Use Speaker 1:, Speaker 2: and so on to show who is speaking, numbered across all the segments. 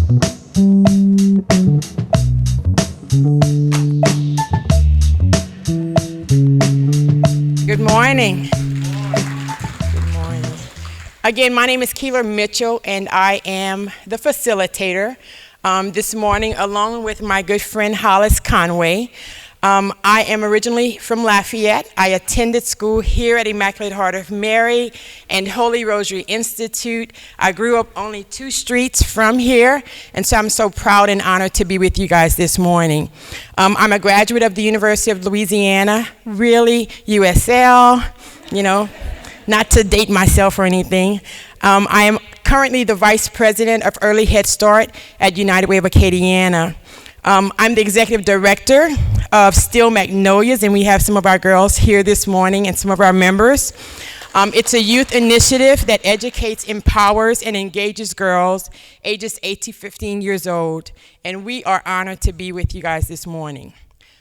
Speaker 1: Good morning. Good morning. Again, my name is Keler Mitchell, and I am the facilitator this morning, along with my good friend Hollis Conway. I am originally from Lafayette. I attended school here at Immaculate Heart of Mary and Holy Rosary Institute. I grew up only 2 streets from here, and so I'm so proud and honored to be with you guys this morning. I'm a graduate of the University of Louisiana, really, USL, not to date myself or anything. I am currently the Vice President of Early Head Start at United Way of Acadiana. I'm the Executive Director of Still Magnolias, and we have some of our girls here this morning and some of our members. It's a youth initiative that educates, empowers, and engages girls ages 8 to 15 years old, and we are honored to be with you guys this morning.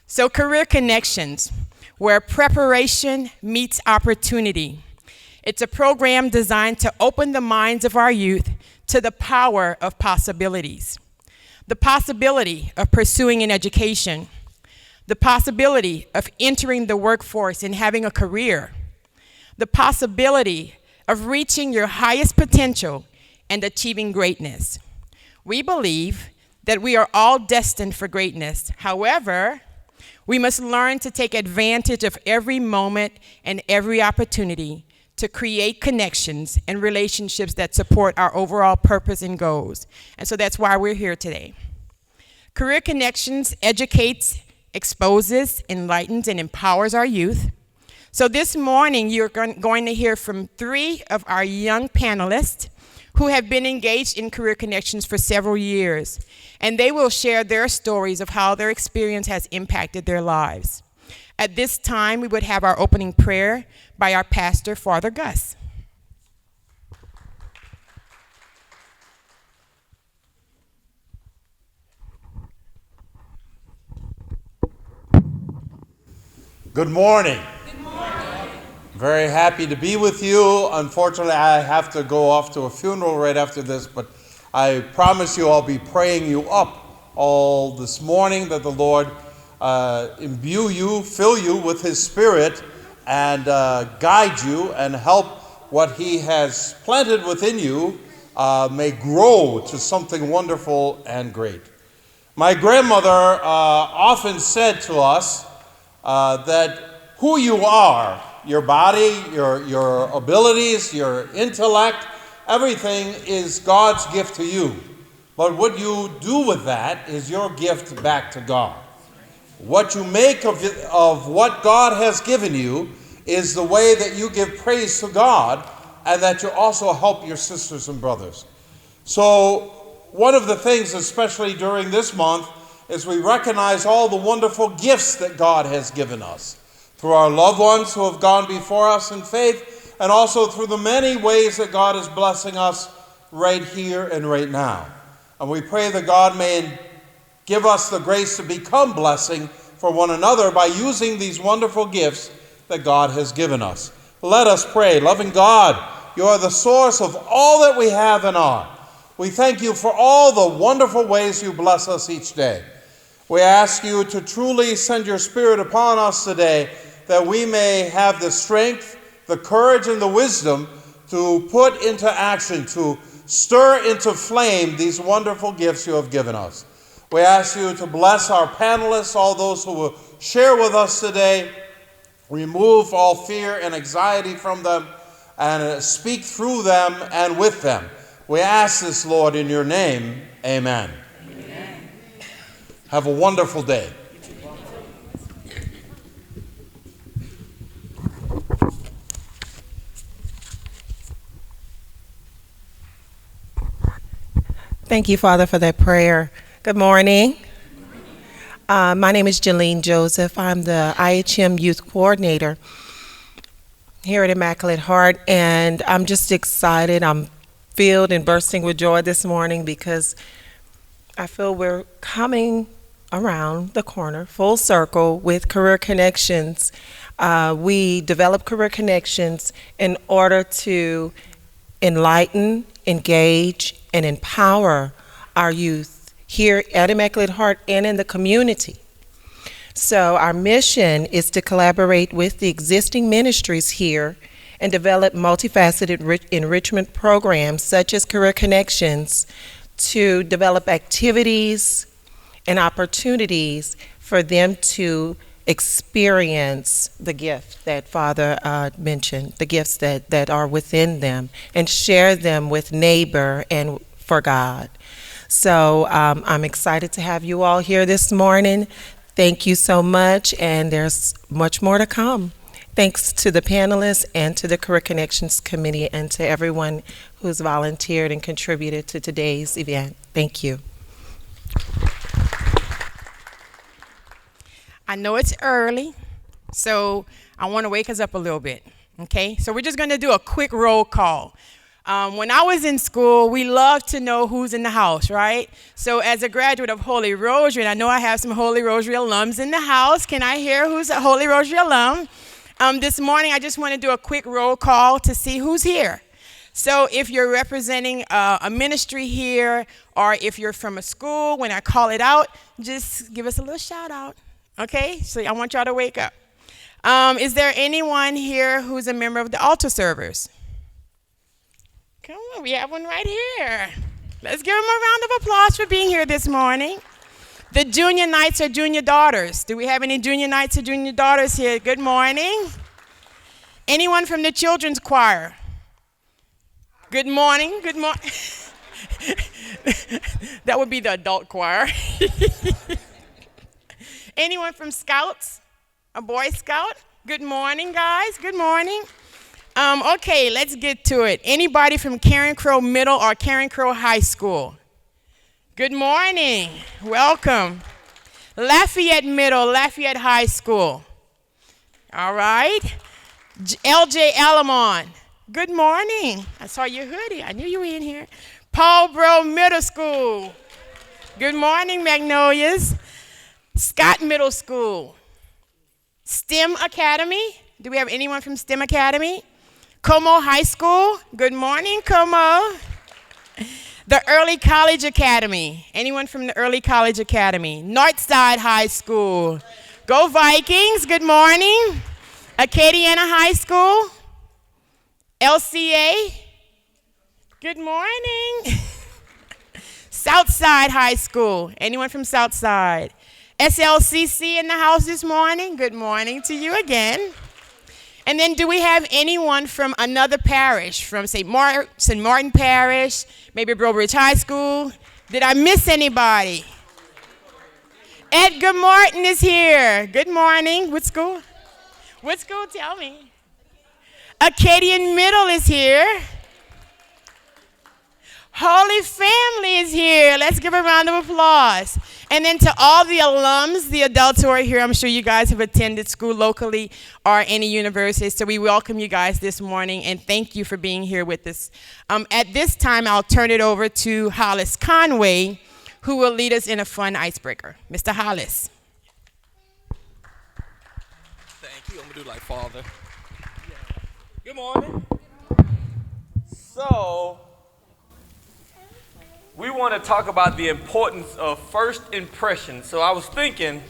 Speaker 1: So Career Connections, where preparation meets opportunity. It's a program designed to open the minds of our youth to the power of possibilities. The possibility of pursuing an education, the possibility of entering the workforce and having a career, the possibility of reaching your highest potential and achieving greatness. We believe that we are all destined for greatness. However, we must learn to take advantage of every moment and every opportunity to create connections and relationships that support our overall purpose and goals. And so that's why we're here today. Career Connections educates, exposes, enlightens, and empowers our youth. So this morning, you're going to hear from 3 of our young panelists who have been engaged in Career Connections for several years, and they will share their stories of how their experience has impacted their lives. At this time, we would have our opening prayer by our pastor, Father Gus.
Speaker 2: Good morning. Good morning. Very happy to be with you. Unfortunately, I have to go off to a funeral right after this, but I promise you I'll be praying you up all this morning that the Lord imbue you, fill you with His Spirit, and guide you and help what He has planted within you may grow to something wonderful and great. My grandmother often said to us that who you are, your body, your abilities, your intellect, everything is God's gift to you. But what you do with that is your gift back to God. What you make of what God has given you is the way that you give praise to God and that you also help your sisters and brothers. So one of the things, especially during this month, is we recognize all the wonderful gifts that God has given us through our loved ones who have gone before us in faith, and also through the many ways that God is blessing us right here and right now. And we pray that God may give us the grace to become blessing for one another by using these wonderful gifts that God has given us. Let us pray. Loving God, you are the source of all that we have and are. We thank you for all the wonderful ways you bless us each day. We ask you to truly send your Spirit upon us today, that we may have the strength, the courage, and the wisdom to put into action, to stir into flame these wonderful gifts you have given us. We ask you to bless our panelists, all those who will share with us today. Remove all fear and anxiety from them and speak through them and with them. We ask this, Lord, in your name. Amen. Amen. Have a wonderful day.
Speaker 3: Thank you, Father, for that prayer. Good morning. My name is Jadon Joseph. I'm the IHM Youth Coordinator here at Immaculate Heart, and I'm just excited. I'm filled and bursting with joy this morning because I feel we're coming around the corner, full circle, with Career Connections. We develop Career Connections in order to enlighten, engage, and empower our youth here at Immaculate Heart and in the community. So our mission is to collaborate with the existing ministries here and develop multifaceted enrichment programs such as Career Connections to develop activities and opportunities for them to experience the gift that Father mentioned, the gifts that are within them, and share them with neighbor and for God. So I'm excited to have you all here this morning. Thank you so much, and there's much more to come. Thanks to the panelists and to the Career Connections Committee and to everyone who's volunteered and contributed to today's event. Thank you.
Speaker 1: I know it's early, so I want to wake us up a little bit, okay? So we're just going to do a quick roll call. When I was in school, we loved to know who's in the house, right? So as a graduate of Holy Rosary, and I know I have some Holy Rosary alums in the house. Can I hear who's a Holy Rosary alum? This morning, I just want to do a quick roll call to see who's here. So if you're representing a ministry here, or if you're from a school, when I call it out, just give us a little shout out, okay? So I want y'all to wake up. Is there anyone here who's a member of the altar servers? Come on, we have one right here. Let's give them a round of applause for being here this morning. The junior knights or junior daughters. Do we have any junior knights or junior daughters here? Good morning. Anyone from the children's choir? Good morning. Good morning. That would be the adult choir. Anyone from Scouts? A Boy Scout? Good morning, guys. Good morning. Okay, let's get to it. Anybody from Karen Crow Middle or Karen Crow High School? Good morning. Welcome. Lafayette Middle, Lafayette High School. All right. LJ Alamon. Good morning. I saw your hoodie. I knew you were in here. Paul Bro Middle School. Good morning, Magnolias. Scott Middle School. STEM Academy. Do we have anyone from STEM Academy? Como High School. Good morning, Como. The Early College Academy. Anyone from the Early College Academy? Northside High School. Go Vikings. Good morning. Acadiana High School. LCA. Good morning. Southside High School. Anyone from Southside? SLCC in the house this morning. Good morning to you again. And then do we have anyone from another parish, from St. Martin Parish, maybe Breaux Bridge High School? Did I miss anybody? Edgar Martin is here. Good morning. What school? What school? Tell me. Acadian Middle is here. Holy Family is here. Let's give a round of applause. And then to all the alums, the adults who are here, I'm sure you guys have attended school locally or any university, so we welcome you guys this morning, and thank you for being here with us. At this time, I'll turn it over to Hollis Conway, who will lead us in a fun icebreaker. Mr. Hollis.
Speaker 4: Thank you. I'm going to do like father. Good morning. So, we want to talk about the importance of first impressions. So I was thinking,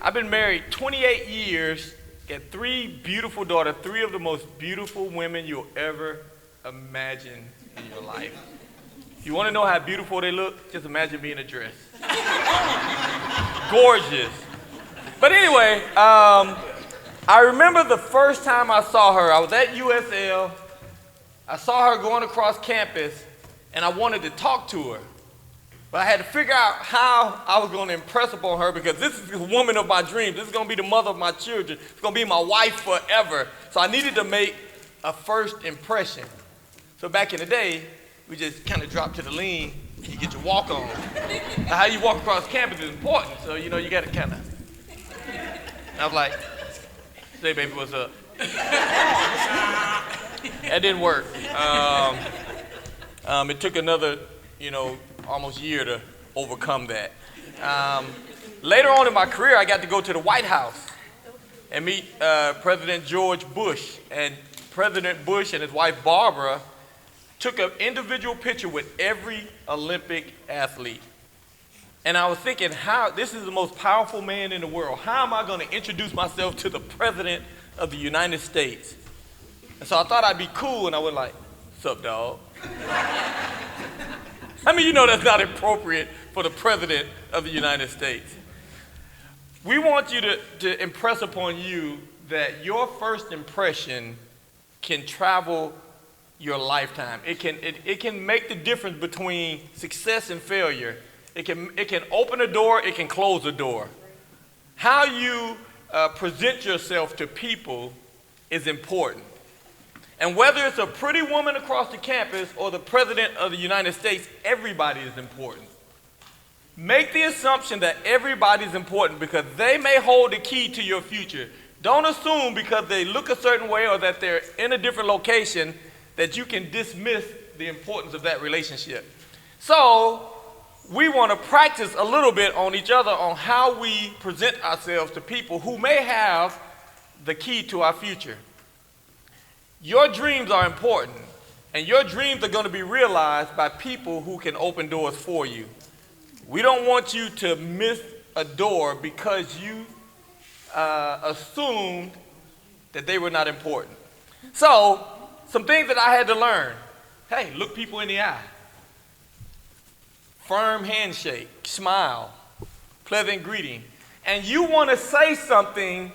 Speaker 4: I've been married 28 years, got 3 beautiful daughters, 3 of the most beautiful women you'll ever imagine in your life. If you want to know how beautiful they look, just imagine me in a dress. Gorgeous. But anyway, I remember the first time I saw her. I was at USL. I saw her going across campus, and I wanted to talk to her. But I had to figure out how I was going to impress upon her, because this is the woman of my dreams. This is going to be the mother of my children. It's going to be my wife forever. So I needed to make a first impression. So back in the day, we just kind of dropped to the lean, and you get your walk on. Now, how you walk across campus is important, so you got to kind of. I was like, say, baby, what's up? That didn't work. It took another, almost year to overcome that. Later on in my career, I got to go to the White House and meet President George Bush. And President Bush and his wife Barbara took an individual picture with every Olympic athlete. And I was thinking, this is the most powerful man in the world. How am I going to introduce myself to the President of the United States? And so I thought I'd be cool, and I went like, "Sup, dog?" I mean, you know that's not appropriate for the President of the United States. We want you to impress upon you that your first impression can travel your lifetime. It can make the difference between success and failure. It can open a door, it can close a door. How you present yourself to people is important. And whether it's a pretty woman across the campus or the President of the United States, everybody is important. Make the assumption that everybody is important because they may hold the key to your future. Don't assume because they look a certain way or that they're in a different location that you can dismiss the importance of that relationship. So we want to practice a little bit on each other on how we present ourselves to people who may have the key to our future. Your dreams are important, and your dreams are going to be realized by people who can open doors for you. We don't want you to miss a door because you assumed that they were not important. So, some things that I had to learn. Hey, look people in the eye. Firm handshake, smile, pleasant greeting. And you want to say something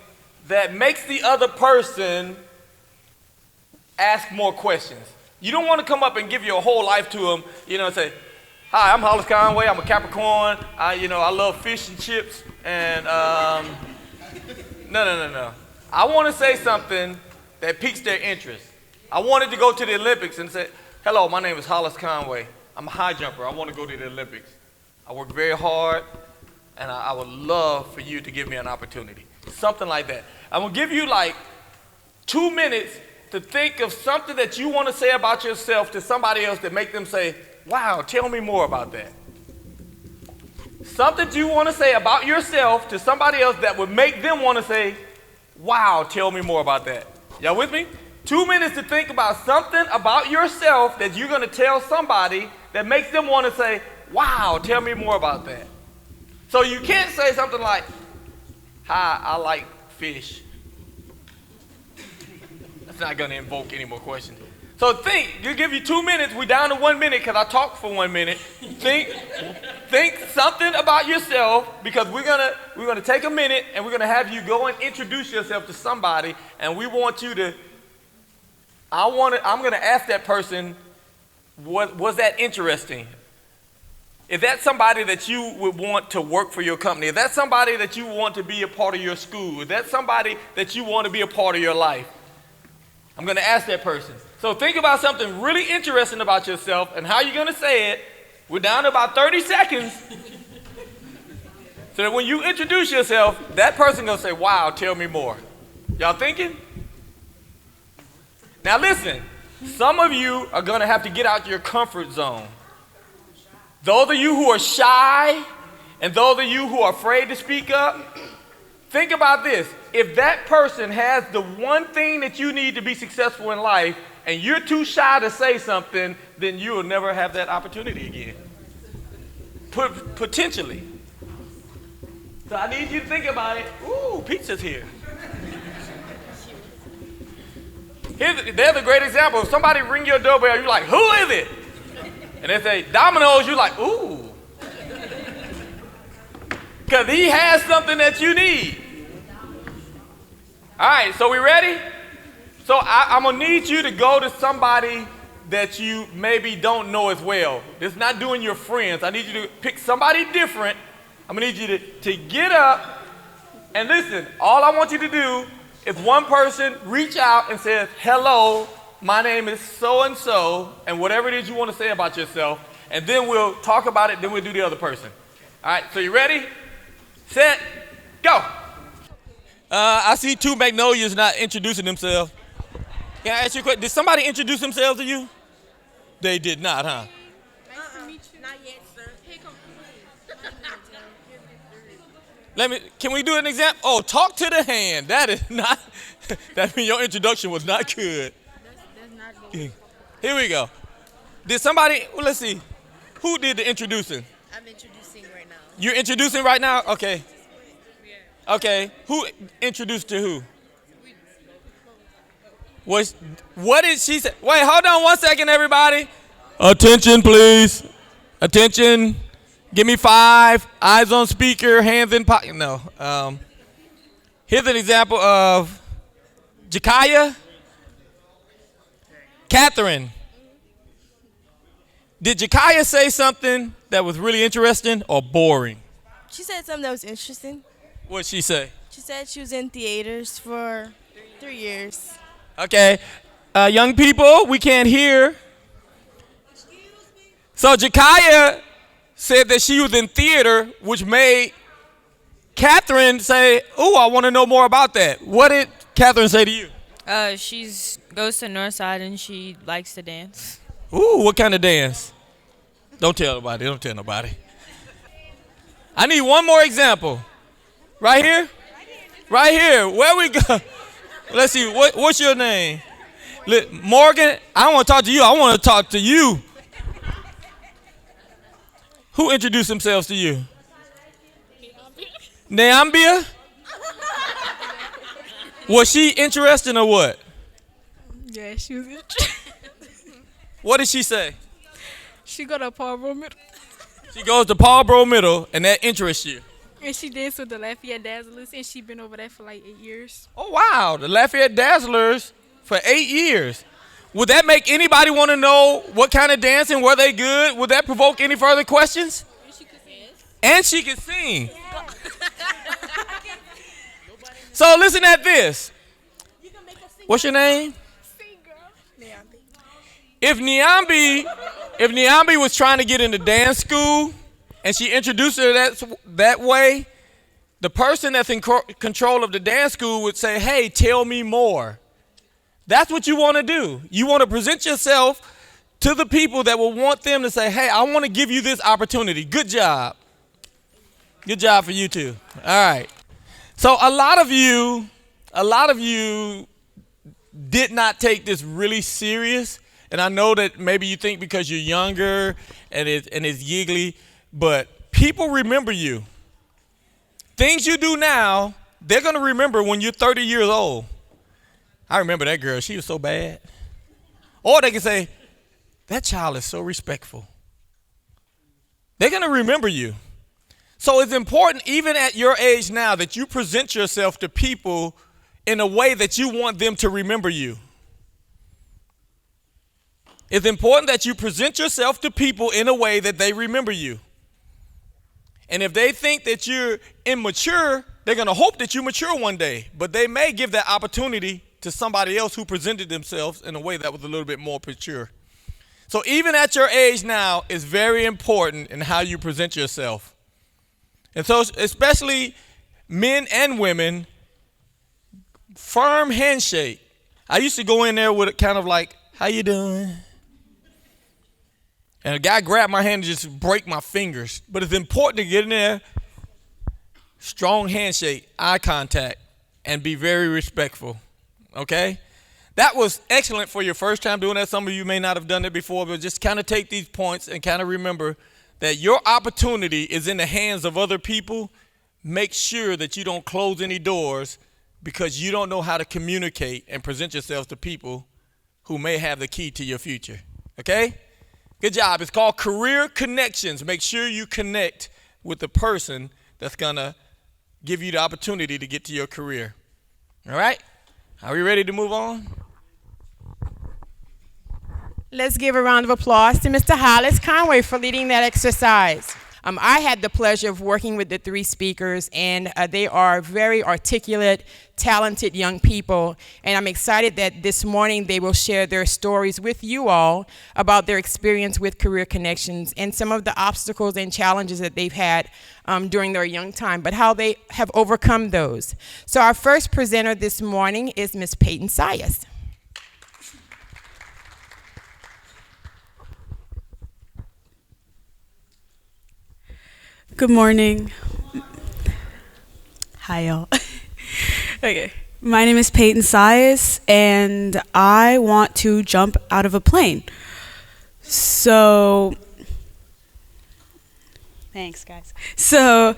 Speaker 4: that makes the other person ask more questions. You don't want to come up and give your whole life to them, and say, "Hi, I'm Hollis Conway, I'm a Capricorn, I love fish and chips," and no. I want to say something that piques their interest. I wanted to go to the Olympics and say, "Hello, my name is Hollis Conway. I'm a high jumper. I want to go to the Olympics. I work very hard, and I would love for you to give me an opportunity." Something like that. I'm going to give you like 2 minutes to think of something that you want to say about yourself to somebody else that make them say, "Wow, tell me more about that." Something you want to say about yourself to somebody else that would make them want to say, "Wow, tell me more about that." Y'all with me? 2 minutes to think about something about yourself that you're going to tell somebody that makes them want to say, "Wow, tell me more about that." So you can't say something like, "Hi, I like fish." That's not going to invoke any more questions. So think, you give you 2 minutes. We're down to 1 minute because I talked for 1 minute. Think something about yourself because we're gonna take a minute and we're gonna have you go and introduce yourself to somebody, and we want you to. I'm gonna ask that person, was that interesting? Is that somebody that you would want to work for your company? Is that somebody that you want to be a part of your school? Is that somebody that you want to be a part of your life? I'm going to ask that person. So think about something really interesting about yourself and how you're going to say it. We're down to about 30 seconds. So that when you introduce yourself, that person going to say, "Wow, tell me more." Y'all thinking? Now listen, some of you are going to have to get out your comfort zone. Those of you who are shy and those of you who are afraid to speak up, think about this. If that person has the one thing that you need to be successful in life and you're too shy to say something, then you will never have that opportunity again. Potentially. So I need you to think about it. Ooh, pizza's here. There's a great example. If somebody ring your doorbell, you're like, "Who is it?" And they say, "Domino's," you're like, "Ooh." Because he has something that you need. All right, so we ready? So I'm going to need you to go to somebody that you maybe don't know as well. This is not doing your friends. I need you to pick somebody different. I'm going to need you to get up and listen. All I want you to do is one person reach out and say, "Hello, my name is so-and-so," and whatever it is you want to say about yourself, and then we'll talk about it, then we'll do the other person. All right, so you ready? Set, go. I see two Magnolias not introducing themselves. Can I ask you a question? Did somebody introduce themselves to you? They did not, huh?
Speaker 5: Nice to meet you. Not yet, sir. Here come
Speaker 4: Can we do an example? Oh, talk to the hand. That is not, that means your introduction was not good.
Speaker 5: That's not good.
Speaker 4: Here we go. Did somebody, let's see, who did the introducing?
Speaker 5: I'm introducing right now.
Speaker 4: You're introducing right now? Okay. Okay. Who introduced to who? What did she say? Wait, hold on 1 second, everybody. Attention, please. Attention. Give me 5. Eyes on speaker, hands in pocket. No. Here's an example of Jakaya. Catherine. Did Jakaya say something that was really interesting or boring?
Speaker 6: She said something that was interesting.
Speaker 4: What'd she say?
Speaker 6: She said she was in theaters for 3 years.
Speaker 4: Okay. Young people, we can't hear. So Jakaya said that she was in theater, which made Catherine say, "Ooh, I want to know more about that." What did Catherine say to you?
Speaker 7: She goes to Northside and she likes to dance.
Speaker 4: Ooh, what kind of dance? Don't tell nobody. Don't tell nobody. I need one more example. Right here? Right here. Where we go? Let's see. What's your name? Morgan, I don't want to talk to you. I want to talk to you. Who introduced themselves to you? Neambia? Was she interested or what?
Speaker 5: Yeah, she was interested.
Speaker 4: What did she say?
Speaker 5: She go to Paul Bro Middle.
Speaker 4: She goes to Paul Bro Middle, and that interests you.
Speaker 5: And she danced with the Lafayette Dazzlers, and she been over there for like 8 years.
Speaker 4: Oh, wow. The Lafayette Dazzlers for 8 years. Would that make anybody want to know what kind of dancing? Were they good? Would that provoke any further questions?
Speaker 5: And she could sing.
Speaker 4: And she could sing. So listen at this. What's your name? If Niambi was trying to get into dance school and she introduced her that way, the person that's in control of the dance school would say, "Hey, tell me more." That's what you want to do. You want to present yourself to the people that will want them to say, "Hey, I want to give you this opportunity." Good job. Good job for you too. All right. So a lot of you did not take this really serious. And I know that maybe you think because you're younger and it's giggly, but people remember you. Things you do now, they're going to remember when you're 30 years old. I remember that girl. She was so bad. Or they can say, that child is so respectful. They're going to remember you. So it's important, even at your age now, that you present yourself to people in a way that you want them to remember you. It's important that you present yourself to people in a way that they remember you. And if they think that you're immature, they're going to hope that you mature one day. But they may give that opportunity to somebody else who presented themselves in a way that was a little bit more mature. So even at your age now, it's very important in how you present yourself. And so especially men and women, firm handshake. I used to go in there with kind of like, "How you doing?" And a guy grabbed my hand and just break my fingers. But it's important to get in there, strong handshake, eye contact, and be very respectful, okay? That was excellent for your first time doing that. Some of you may not have done it before, but just kind of take these points and kind of remember that your opportunity is in the hands of other people. Make sure that you don't close any doors because you don't know how to communicate and present yourself to people who may have the key to your future, okay? Good job. It's called Career Connections. Make sure you connect with the person that's going to give you the opportunity to get to your career. All right? Are we ready to move on?
Speaker 1: Let's give a round of applause to Mr. Hollis Conway for leading that exercise. I had the pleasure of working with the 3 speakers, and they are very articulate, talented young people. And I'm excited that this morning they will share their stories with you all about their experience with Career Connections and some of the obstacles and challenges that they've had during their young time, but how they have overcome those. So our first presenter this morning is Ms. Peyton Sias.
Speaker 8: Good morning. Hi, y'all. Okay. My name is Peyton Sias, and I want to jump out of a plane. So, Thanks, guys. So,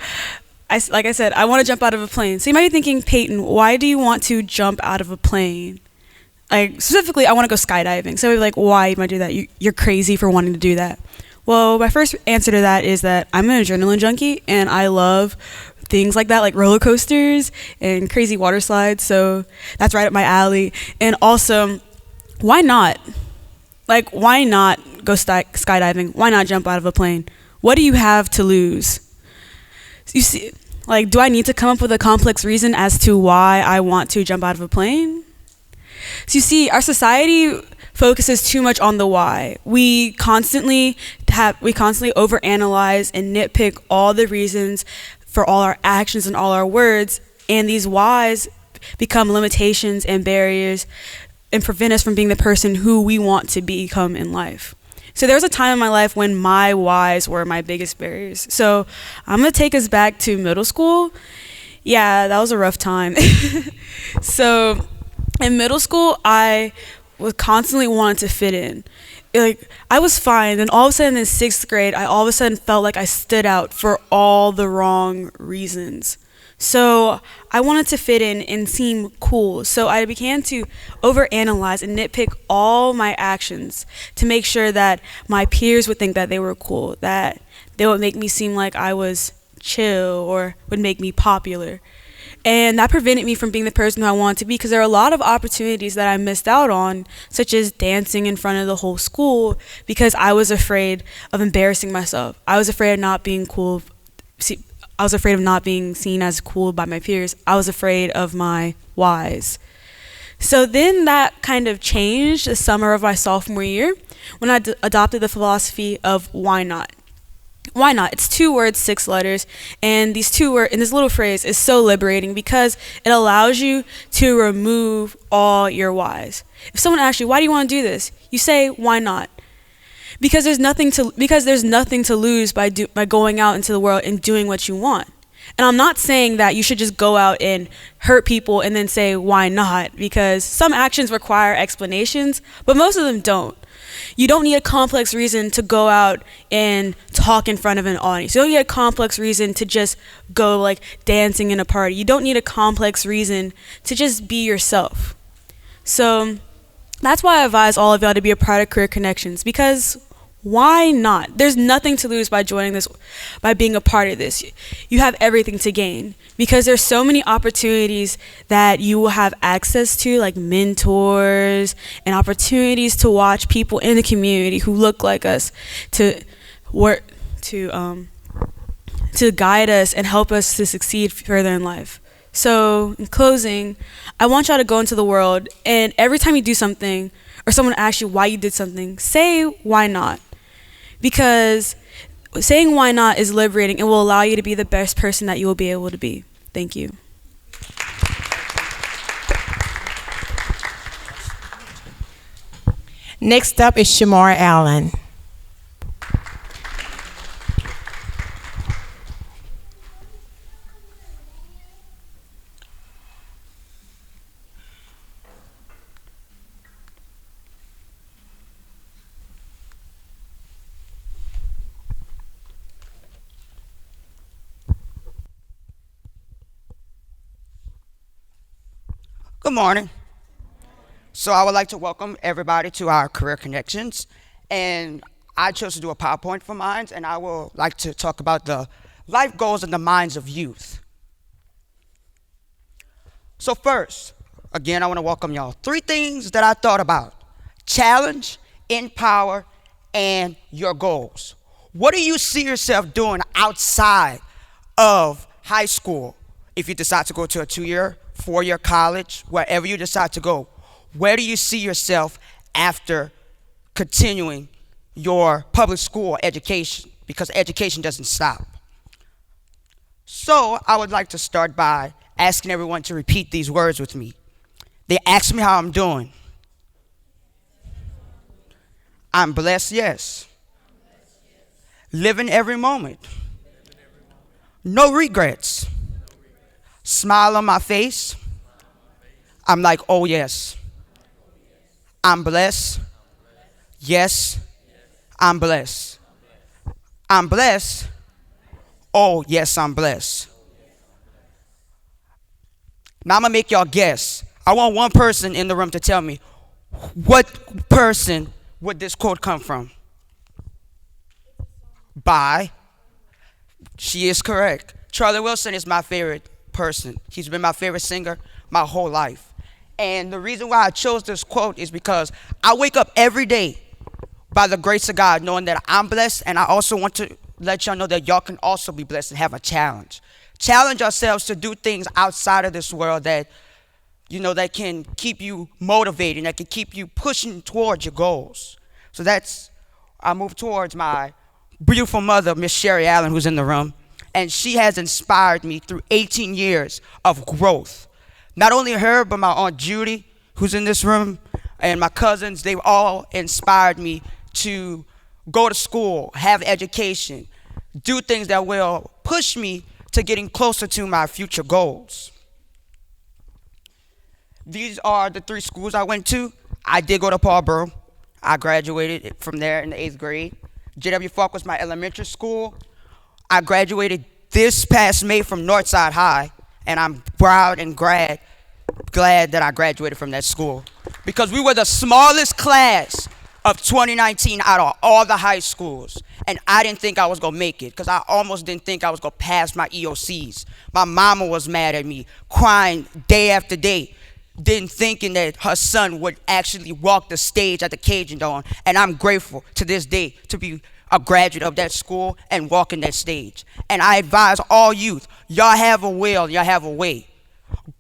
Speaker 8: like I said, I want to jump out of a plane. So you might be thinking, Peyton, why do you want to jump out of a plane? Like, specifically, I want to go skydiving. So like, why you might do that? You're crazy for wanting to do that. Well, my first answer to that is that I'm an adrenaline junkie, and I love things like that, like roller coasters and crazy water slides. So that's right up my alley. And also, why not? Like, why not go skydiving? Why not jump out of a plane? What do you have to lose? You see, like, do I need to come up with a complex reason as to why I want to jump out of a plane? So you see, our society focuses too much on the why. We constantly overanalyze and nitpick all the reasons for all our actions and all our words, and these whys become limitations and barriers and prevent us from being the person who we want to become in life. So there was a time in my life when my whys were my biggest barriers. So I'm going to take us back to middle school. Yeah, that was a rough time. So in middle school, I was constantly wanting to fit in. Like, I was fine, then all of a sudden in 6th grade, I all of a sudden felt like I stood out for all the wrong reasons. So I wanted to fit in and seem cool. So I began to overanalyze and nitpick all my actions to make sure that my peers would think that they were cool, that they would make me seem like I was chill or would make me popular. And that prevented me from being the person who I wanted to be, because there are a lot of opportunities that I missed out on, such as dancing in front of the whole school, because I was afraid of embarrassing myself. I was afraid of not being cool. I was afraid of not being seen as cool by my peers. I was afraid of my whys. So then that kind of changed the summer of my sophomore year when I adopted the philosophy of why not. Why not? It's 2 words, 6 letters, and these 2 words, and this little phrase is so liberating because it allows you to remove all your whys. If someone asks you, why do you want to do this? You say, why not? Because there's nothing to lose by going out into the world and doing what you want. And I'm not saying that you should just go out and hurt people and then say, why not? Because some actions require explanations, but most of them don't. You don't need a complex reason to go out and talk in front of an audience. You don't need a complex reason to just go like dancing in a party. You don't need a complex reason to just be yourself. So that's why I advise all of y'all to be a part of Career Connections, because why not? There's nothing to lose by joining this, by being a part of this. You have everything to gain, because there's so many opportunities that you will have access to, like mentors and opportunities to watch people in the community who look like us to work to guide us and help us to succeed further in life. So in closing, I want y'all to go into the world, and every time you do something or someone asks you why you did something, say why not. Because saying why not is liberating and will allow you to be the best person that you will be able to be. Thank you.
Speaker 1: Next up is Shemar Allen.
Speaker 9: Good morning. So I would like to welcome everybody to our Career Connections. And I chose to do a PowerPoint for mine, and I would like to talk about the life goals in the minds of youth. So first, again, I want to welcome y'all. 3 things that I thought about: challenge, empower, and your goals. What do you see yourself doing outside of high school? If you decide to go to a 2-year, 4-year college, wherever you decide to go, where do you see yourself after continuing your public school education? Because education doesn't stop. So I would like to start by asking everyone to repeat these words with me. They ask me how I'm doing. I'm blessed, yes. Living every moment. No regrets. Smile on my face. I'm like, oh yes. I'm blessed. Yes, I'm blessed. I'm blessed. Oh, yes, I'm blessed. Now I'm going to make y'all guess. I want one person in the room to tell me, what person would this quote come from? By. She is correct. Charlie Wilson is my favorite person. He's been my favorite singer my whole life. And the reason why I chose this quote is because I wake up every day by the grace of God knowing that I'm blessed, and I also want to let y'all know that y'all can also be blessed and have a challenge. Challenge ourselves to do things outside of this world that, that can keep you motivated, that can keep you pushing towards your goals. So I move towards my beautiful mother, Miss Shemar Allen, who's in the room. And she has inspired me through 18 years of growth. Not only her, but my Aunt Judy, who's in this room, and my cousins, they've all inspired me to go to school, have education, do things that will push me to getting closer to my future goals. These are the 3 schools I went to. I did go to Paulboro. I graduated from there in the 8th grade. J.W. Falk was my elementary school. I graduated this past May from Northside High, and I'm proud and glad that I graduated from that school, because we were the smallest class of 2019 out of all the high schools, and I didn't think I was going to make it, because I almost didn't think I was going to pass my EOCs. My mama was mad at me, crying day after day, thinking that her son would actually walk the stage at the Cajun Dawn, and I'm grateful to this day to be a graduate of that school and walking that stage. And I advise all youth, y'all have a will, y'all have a way.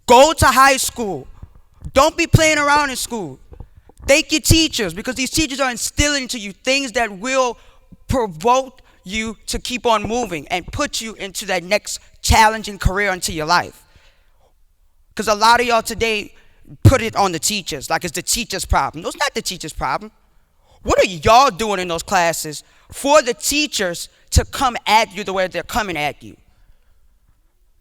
Speaker 9: Go to high school. Don't be playing around in school. Thank your teachers, because these teachers are instilling into you things that will provoke you to keep on moving and put you into that next challenging career into your life. Because a lot of y'all today put it on the teachers, like it's the teacher's problem. No, it's not the teacher's problem. What are y'all doing in those classes for the teachers to come at you the way they're coming at you?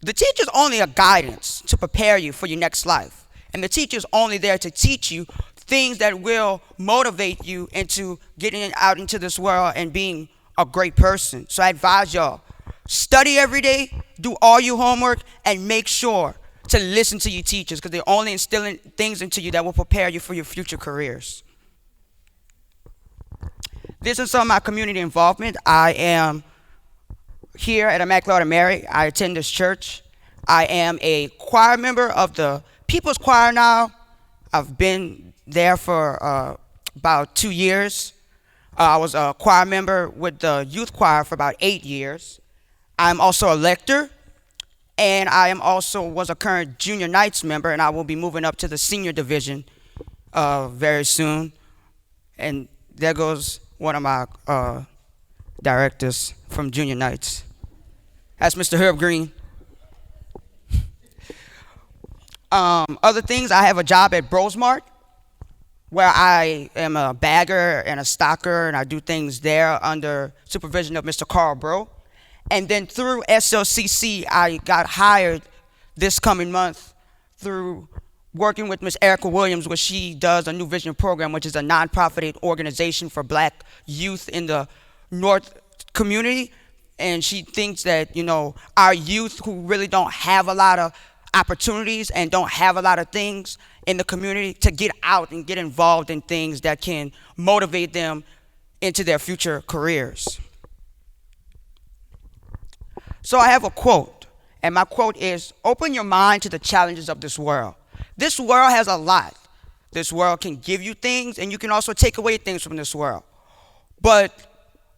Speaker 9: The teacher's only a guidance to prepare you for your next life. And the teacher's only there to teach you things that will motivate you into getting out into this world and being a great person. So I advise y'all, study every day, do all your homework, and make sure to listen to your teachers, because they're only instilling things into you that will prepare you for your future careers. This is some of my community involvement. I am here at Immaculate Mary. I attend this church. I am a choir member of the People's Choir now. I've been there for about 2 years. I was a choir member with the youth choir for about 8 years. I'm also a lector, and I am also was a current junior Knights member, and I will be moving up to the senior division very soon. And there goes one of my directors from Junior Knights. That's Mr. Herb Green. Other things, I have a job at Brosmart, where I am a bagger and a stocker, and I do things there under supervision of Mr. Carl Bro. And then through SLCC, I got hired this coming month through working with Miss Erica Williams, where she does a New Vision program, which is a nonprofit organization for black youth in the North community. And she thinks that, our youth who really don't have a lot of opportunities and don't have a lot of things in the community to get out and get involved in things that can motivate them into their future careers. So I have a quote, and my quote is, open your mind to the challenges of this world. This world has a lot. This world can give you things, and you can also take away things from this world. But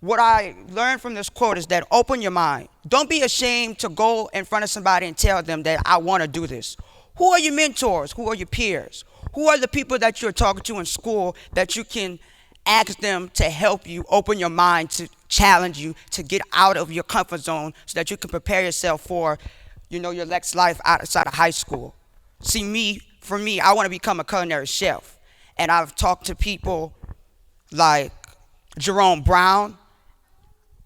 Speaker 9: what I learned from this quote is that open your mind. Don't be ashamed to go in front of somebody and tell them that I want to do this. Who are your mentors? Who are your peers? Who are the people that you're talking to in school that you can ask them to help you open your mind, to challenge you, to get out of your comfort zone so that you can prepare yourself for, your next life outside of high school? See, for me, I want to become a culinary chef. And I've talked to people like Jerome Brown,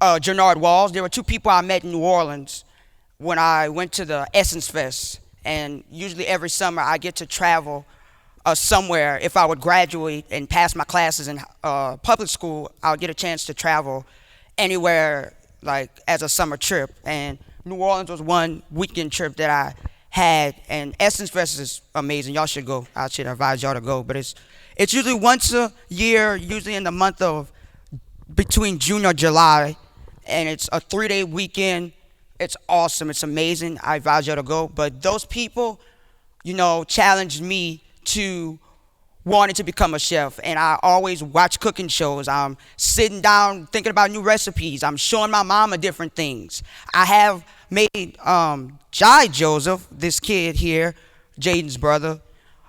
Speaker 9: Jernard Walls. There were 2 people I met in New Orleans when I went to the Essence Fest. And usually every summer I get to travel somewhere. If I would graduate and pass my classes in public school, I'll get a chance to travel anywhere like as a summer trip, and New Orleans was one weekend trip that I had, and Essence Fest is amazing. Y'all should go. I should advise y'all to go, but it's usually once a year, usually in the month of between June or July, and it's a 3-day weekend. It's awesome. It's amazing. I advise y'all to go. But those people, challenged me to wanting to become a chef, and I always watch cooking shows. I'm sitting down thinking about new recipes. I'm showing my mama different things. I have made Jadon Joseph, this kid here, Jadon's brother,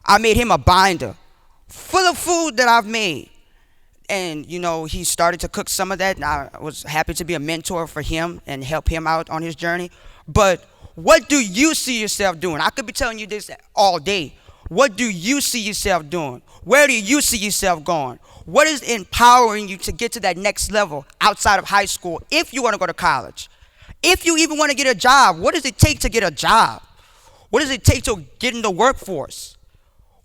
Speaker 9: I made him a binder full of food that I've made. And, he started to cook some of that, and I was happy to be a mentor for him and help him out on his journey. But what do you see yourself doing? I could be telling you this all day. What do you see yourself doing? Where do you see yourself going? What is empowering you to get to that next level outside of high school if you want to go to college? If you even want to get a job, what does it take to get a job? What does it take to get in the workforce?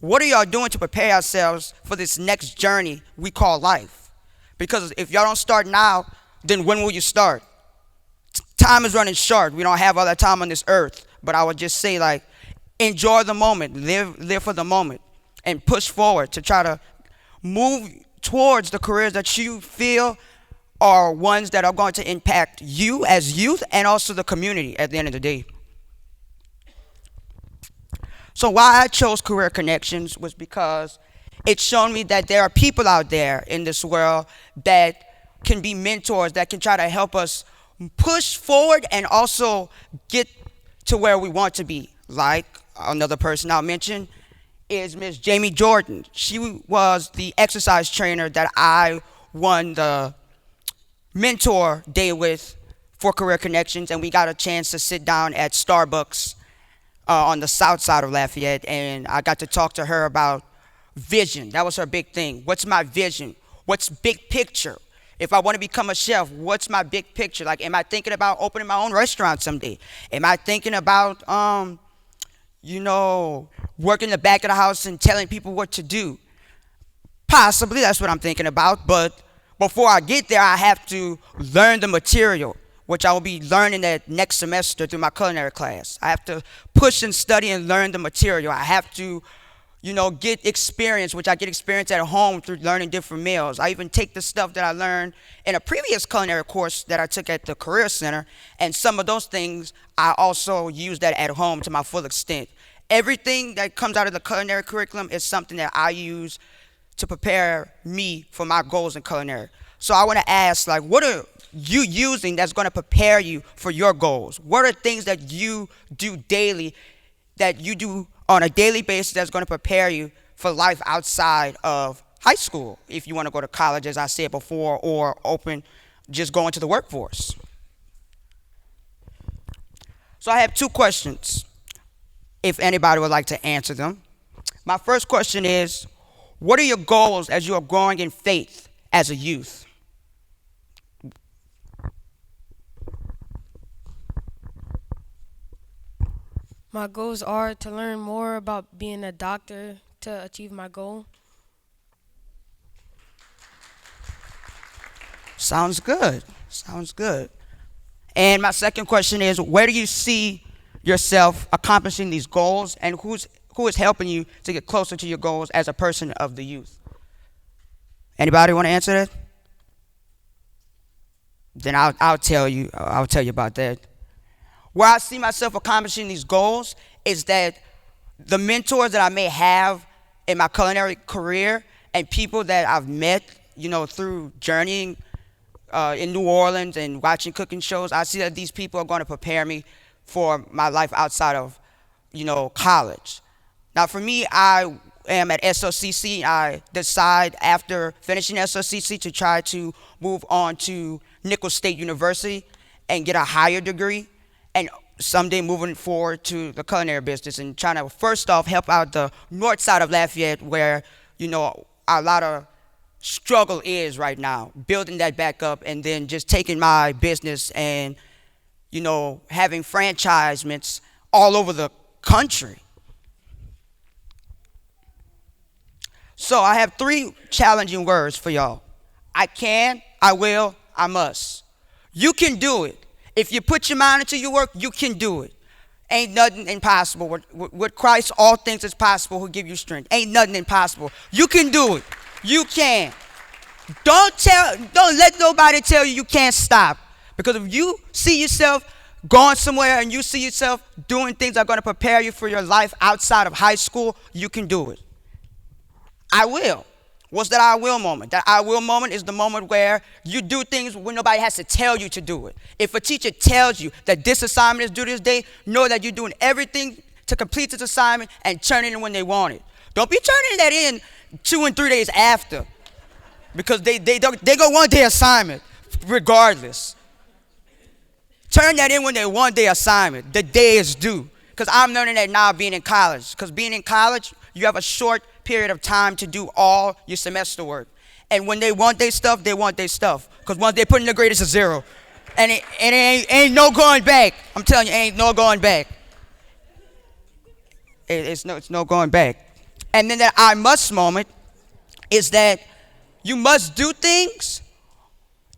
Speaker 9: What are y'all doing to prepare yourselves for this next journey we call life? Because if y'all don't start now, then when will you start? Time is running short. We don't have all that time on this earth. But I would just say, enjoy the moment, live for the moment, and push forward to try to move towards the careers that you feel are ones that are going to impact you as youth and also the community at the end of the day. So why I chose Career Connections was because it's shown me that there are people out there in this world that can be mentors, that can try to help us push forward and also get to where we want to be. Like another person I'll mention is Miss Jamie Jordan. She was the exercise trainer that I won the mentor day with for Career Connections, and we got a chance to sit down at Starbucks on the south side of Lafayette, and I got to talk to her about vision. That was her big thing. What's my vision? What's big picture? If I want to become a chef, what's my big picture? Am I thinking about opening my own restaurant someday? Am I thinking about, working in the back of the house and telling people what to do? Possibly, that's what I'm thinking about, but before I get there, I have to learn the material, which I will be learning that next semester through my culinary class. I have to push and study and learn the material. I have to, get experience, which I get experience at home through learning different meals. I even take the stuff that I learned in a previous culinary course that I took at the Career Center, and some of those things I also use that at home to my full extent. Everything that comes out of the culinary curriculum is something that I use to prepare me for my goals in culinary. So I want to ask, what are you using that's going to prepare you for your goals? What are things that you do daily, that you do on a daily basis that's going to prepare you for life outside of high school, if you want to go to college, as I said before, or just go into the workforce? So I have two questions, if anybody would like to answer them. My first question is, what are your goals as you are growing in faith as a youth?
Speaker 10: My goals are to learn more about being a doctor to achieve my goal.
Speaker 9: Sounds good. And my second question is, where do you see yourself accomplishing these goals, and who is helping you to get closer to your goals as a person of the youth? Anybody want to answer that? Then I'll tell you about that. Where I see myself accomplishing these goals is that the mentors that I may have in my culinary career and people that I've met, through journeying in New Orleans and watching cooking shows, I see that these people are going to prepare me for my life outside of, college. Now, for me, I am at SOCC. I decide after finishing SOCC to try to move on to Nicholls State University and get a higher degree, and someday moving forward to the culinary business and trying to first off help out the north side of Lafayette, where a lot of struggle is right now, building that back up, and then just taking my business and having franchisements all over the country. So I have 3 challenging words for y'all. I can, I will, I must. You can do it. If you put your mind into your work, you can do it. Ain't nothing impossible. With Christ, all things is possible who give you strength. Ain't nothing impossible. You can do it. You can. Don't let nobody tell you can't stop. Because if you see yourself going somewhere and you see yourself doing things that are going to prepare you for your life outside of high school, you can do it. I will. What's that I will moment? That I will moment is the moment where you do things when nobody has to tell you to do it. If a teacher tells you that this assignment is due this day, know that you're doing everything to complete this assignment and turn it in when they want it. Don't be turning that in 2 and 3 days after, because they go 1 day assignment regardless. Turn that in when they 1 day assignment. The day is due. Because I'm learning that now being in college. Because being in college, you have a short period of time to do all your semester work. And when they want their stuff, they want their stuff. Because once they put in the grade, it's a 0. And it ain't no going back. I'm telling you, ain't no going back. It's no going back. And then that I must moment is that you must do things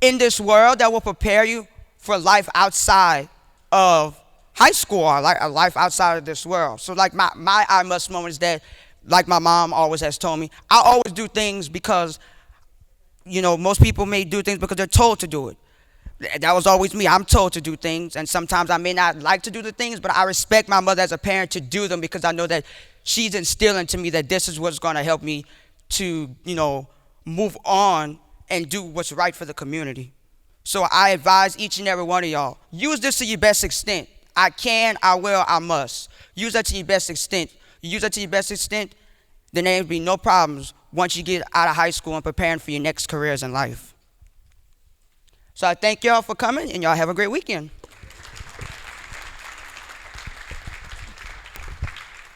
Speaker 9: in this world that will prepare you for life outside of high school, or like a life outside of this world. So like my I must moment is that, like my mom always has told me, I always do things because, most people may do things because they're told to do it. That was always me. I'm told to do things, and sometimes I may not like to do the things, but I respect my mother as a parent to do them because I know that she's instilling to me that this is what's going to help me to, move on and do what's right for the community. So I advise each and every one of y'all, use this to your best extent. I can, I will, I must. Use that to your best extent. You use that to your best extent, then there will be no problems once you get out of high school and preparing for your next careers in life. So I thank y'all for coming, and y'all have a great weekend.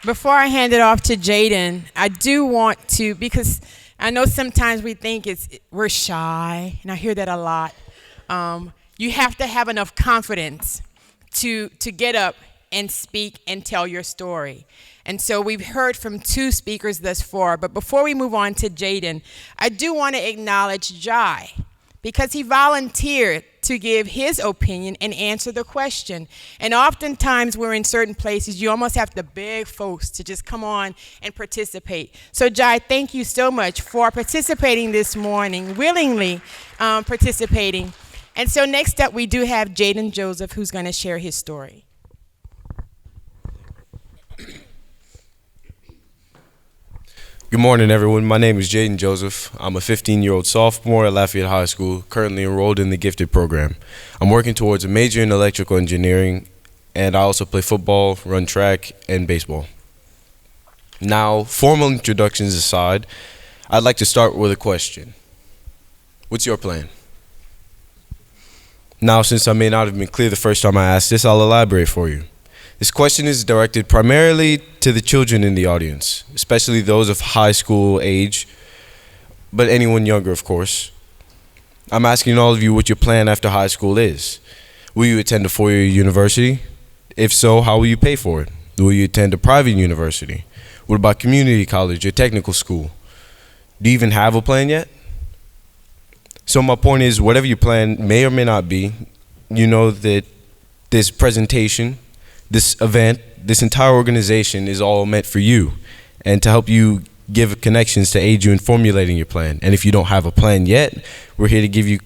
Speaker 1: Before I hand it off to Jadon, I do want to, because I know sometimes we think we're shy, and I hear that a lot. You have to have enough confidence to get up and speak and tell your story. And so we've heard from 2 speakers thus far, but before we move on to Jadon, I do want to acknowledge Jai, because he volunteered to give his opinion and answer the question. And oftentimes we're in certain places, you almost have to beg folks to just come on and participate. So Jai, thank you so much for participating this morning, willingly participating. And so next up, we do have Jadon Joseph, who's going to share his story.
Speaker 11: Good morning, everyone. My name is Jadon Joseph. I'm a 15-year-old sophomore at Lafayette High School, currently enrolled in the Gifted program. I'm working towards a major in electrical engineering, and I also play football, run track, and baseball. Now, formal introductions aside, I'd like to start with a question. What's your plan? Now, since I may not have been clear the first time I asked this, I'll elaborate for you. This question is directed primarily to the children in the audience, especially those of high school age, but anyone younger, of course. I'm asking all of you what your plan after high school is. Will you attend a four-year university? If so, how will you pay for it? Will you attend a private university? What about community college or technical school? Do you even have a plan yet? So my point is, whatever your plan may or may not be, you know that this presentation, this event, this entire organization is all meant for you and to help you give connections to aid you in formulating your plan. And if you don't have a plan yet, we're here to give you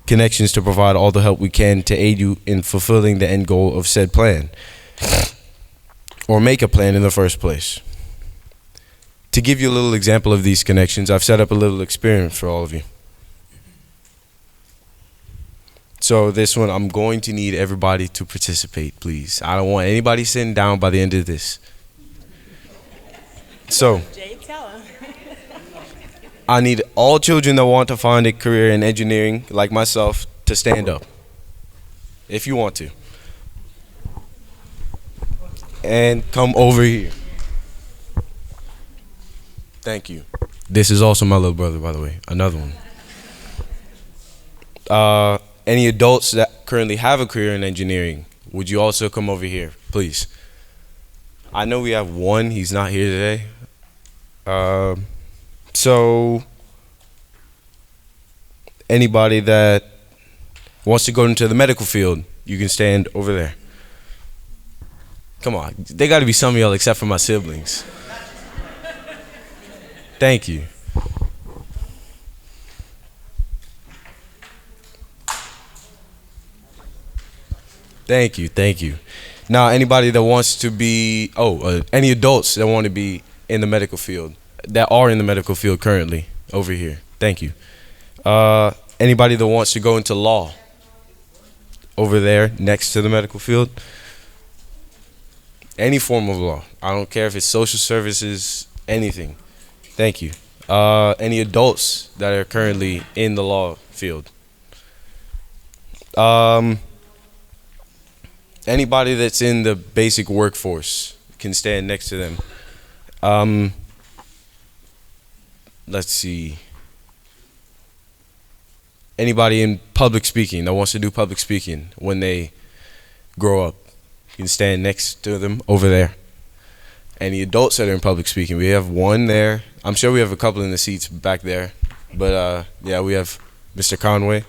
Speaker 11: connections to provide all the help we can to aid you in fulfilling the end goal of said plan, or make a plan in the first place. To give you a little example of these connections, I've set up a little experiment for all of you. So this one, I'm going to need everybody to participate, please. I don't want anybody sitting down by the end of this. So, I need all children that want to find a career in engineering, like myself, to stand up, if you want to. And come over here. Thank you. This is also my little brother, by the way, another one. Any adults that currently have a career in engineering, would you also come over here, please? I know we have one, he's not here today. So, anybody that wants to go into the medical field, you can stand over there. Come on, they got to be some of y'all except for my siblings. Thank you. Thank you, thank you. Now, anybody that wants to be, any adults that want to be in the medical field, that are in the medical field currently, over here. Thank you. Anybody that wants to go into law, over there next to the medical field. Any form of law. I don't care if it's social services, anything. Thank you. Any adults that are currently in the law field. Anybody that's in the basic workforce can stand next to them. Let's see. Anybody in public speaking that wants to do public speaking when they grow up, you can stand next to them over there. Any adults that are in public speaking, we have one there. I'm sure we have a couple in the seats back there. But yeah, we have Mr. Conway.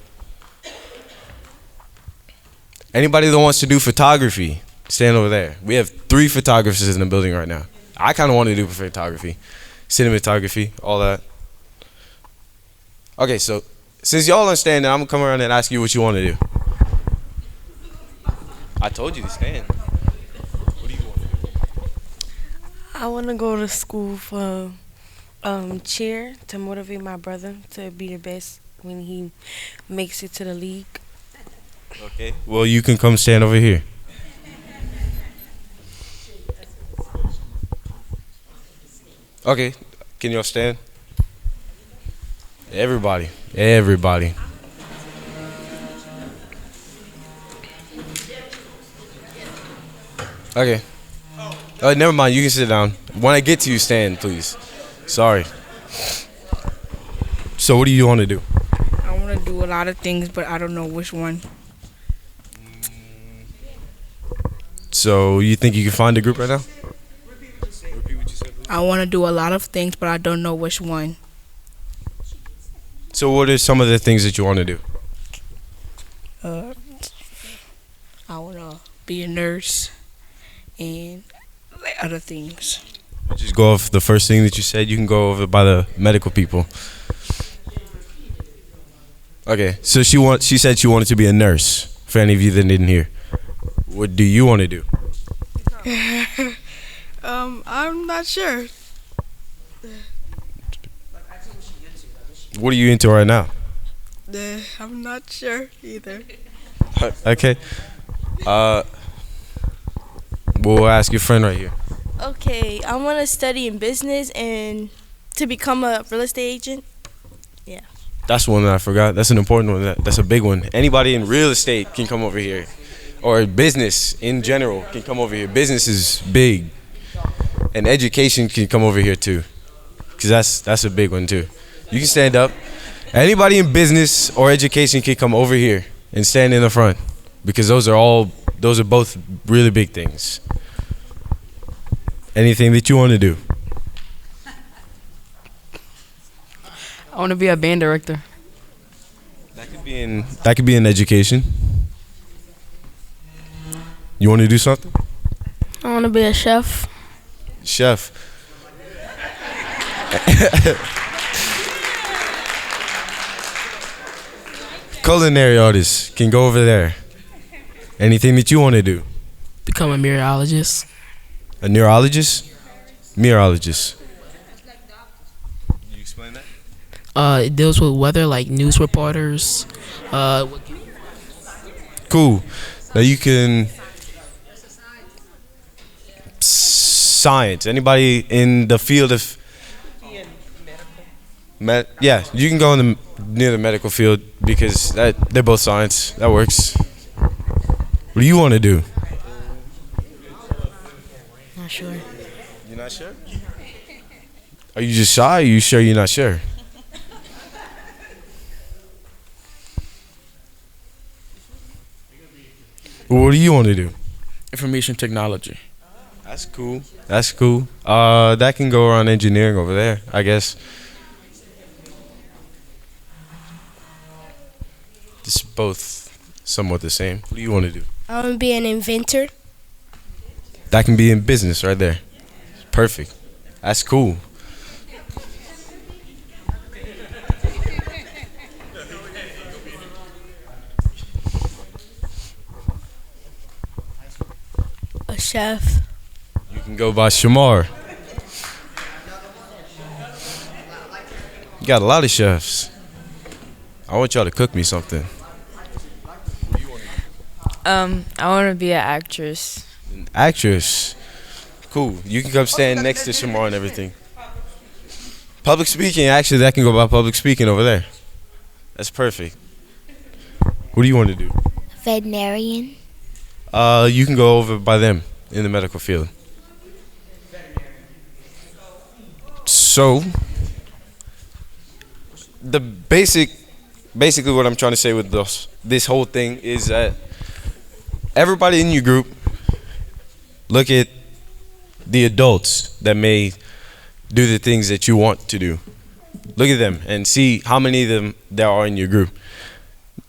Speaker 11: Anybody that wants to do photography, stand over there. We have 3 photographers in the building right now. I kind of want to do photography, cinematography, all that. Okay, so since y'all are standing, I'm going to come around and ask you what you want to do. I told you to stand. What do you want to do?
Speaker 10: I want to go to school for cheer to motivate my brother to be the best when he makes it to the league.
Speaker 11: Okay. Well, you can come stand over here. Okay. Can y'all stand? Everybody. Everybody. Okay. Oh, never mind. You can sit down. When I get to you, stand, please. Sorry. So what do you want to do?
Speaker 5: I want to do a lot of things, but I don't know which one.
Speaker 11: So you think you can find a group right now?
Speaker 5: I want to do a lot of things, but I don't know which one.
Speaker 11: So what are some of the things that you want to do?
Speaker 5: I want to be a nurse and other things.
Speaker 11: Just go off the first thing that you said. You can go over by the medical people. Okay, so she said she wanted to be a nurse. For any of you that didn't hear, what do you want to do?
Speaker 5: I'm not sure.
Speaker 11: What are you into right now?
Speaker 5: I'm not sure either.
Speaker 11: Okay. We'll ask your friend right here.
Speaker 6: Okay, I want to study in business and to become a real estate agent. Yeah.
Speaker 11: That's one that I forgot. That's an important one. That's a big one. Anybody in real estate can come over here. Or business in general can come over here. Business is big. And education can come over here too. Because that's a big one too. You can stand up. Anybody in business or education can come over here and stand in the front. Because those are both really big things. Anything that you want to do?
Speaker 12: I want to be a band director.
Speaker 11: That could be in education. You want to do something?
Speaker 10: I want to be a chef.
Speaker 11: Chef. Culinary artists can go over there. Anything that you want to do?
Speaker 12: Become a meteorologist.
Speaker 11: A neurologist? Meteorologist. Can you explain that?
Speaker 12: It deals with weather, like news reporters.
Speaker 11: Cool. Now you can science. Anybody in the field of yeah, you can go near the medical field because they're both science. That works. What do you want to do?
Speaker 10: Not sure.
Speaker 11: You're not sure? Are you just shy? Or are you sure you're not sure? What do you want to do?
Speaker 12: Information technology.
Speaker 11: That's cool. That's cool. That can go around engineering over there, I guess. It's both Somewhat the same. What do you want to do?
Speaker 6: I want to be an inventor.
Speaker 11: That can be in business right there. Perfect. That's cool.
Speaker 6: A chef.
Speaker 11: You can go by Shemar. You got a lot of chefs. I want y'all to cook me something.
Speaker 7: I want to be an actress.
Speaker 11: An actress. Cool. You can come stand next to Shemar and everything. Public speaking, actually, that can go by public speaking over there. That's perfect. What do you want to do?
Speaker 6: Veterinarian.
Speaker 11: You can go over by them in the medical field. So, basically what I'm trying to say with this whole thing is that everybody in your group, look at the adults that may do the things that you want to do. Look at them and see how many of them there are in your group.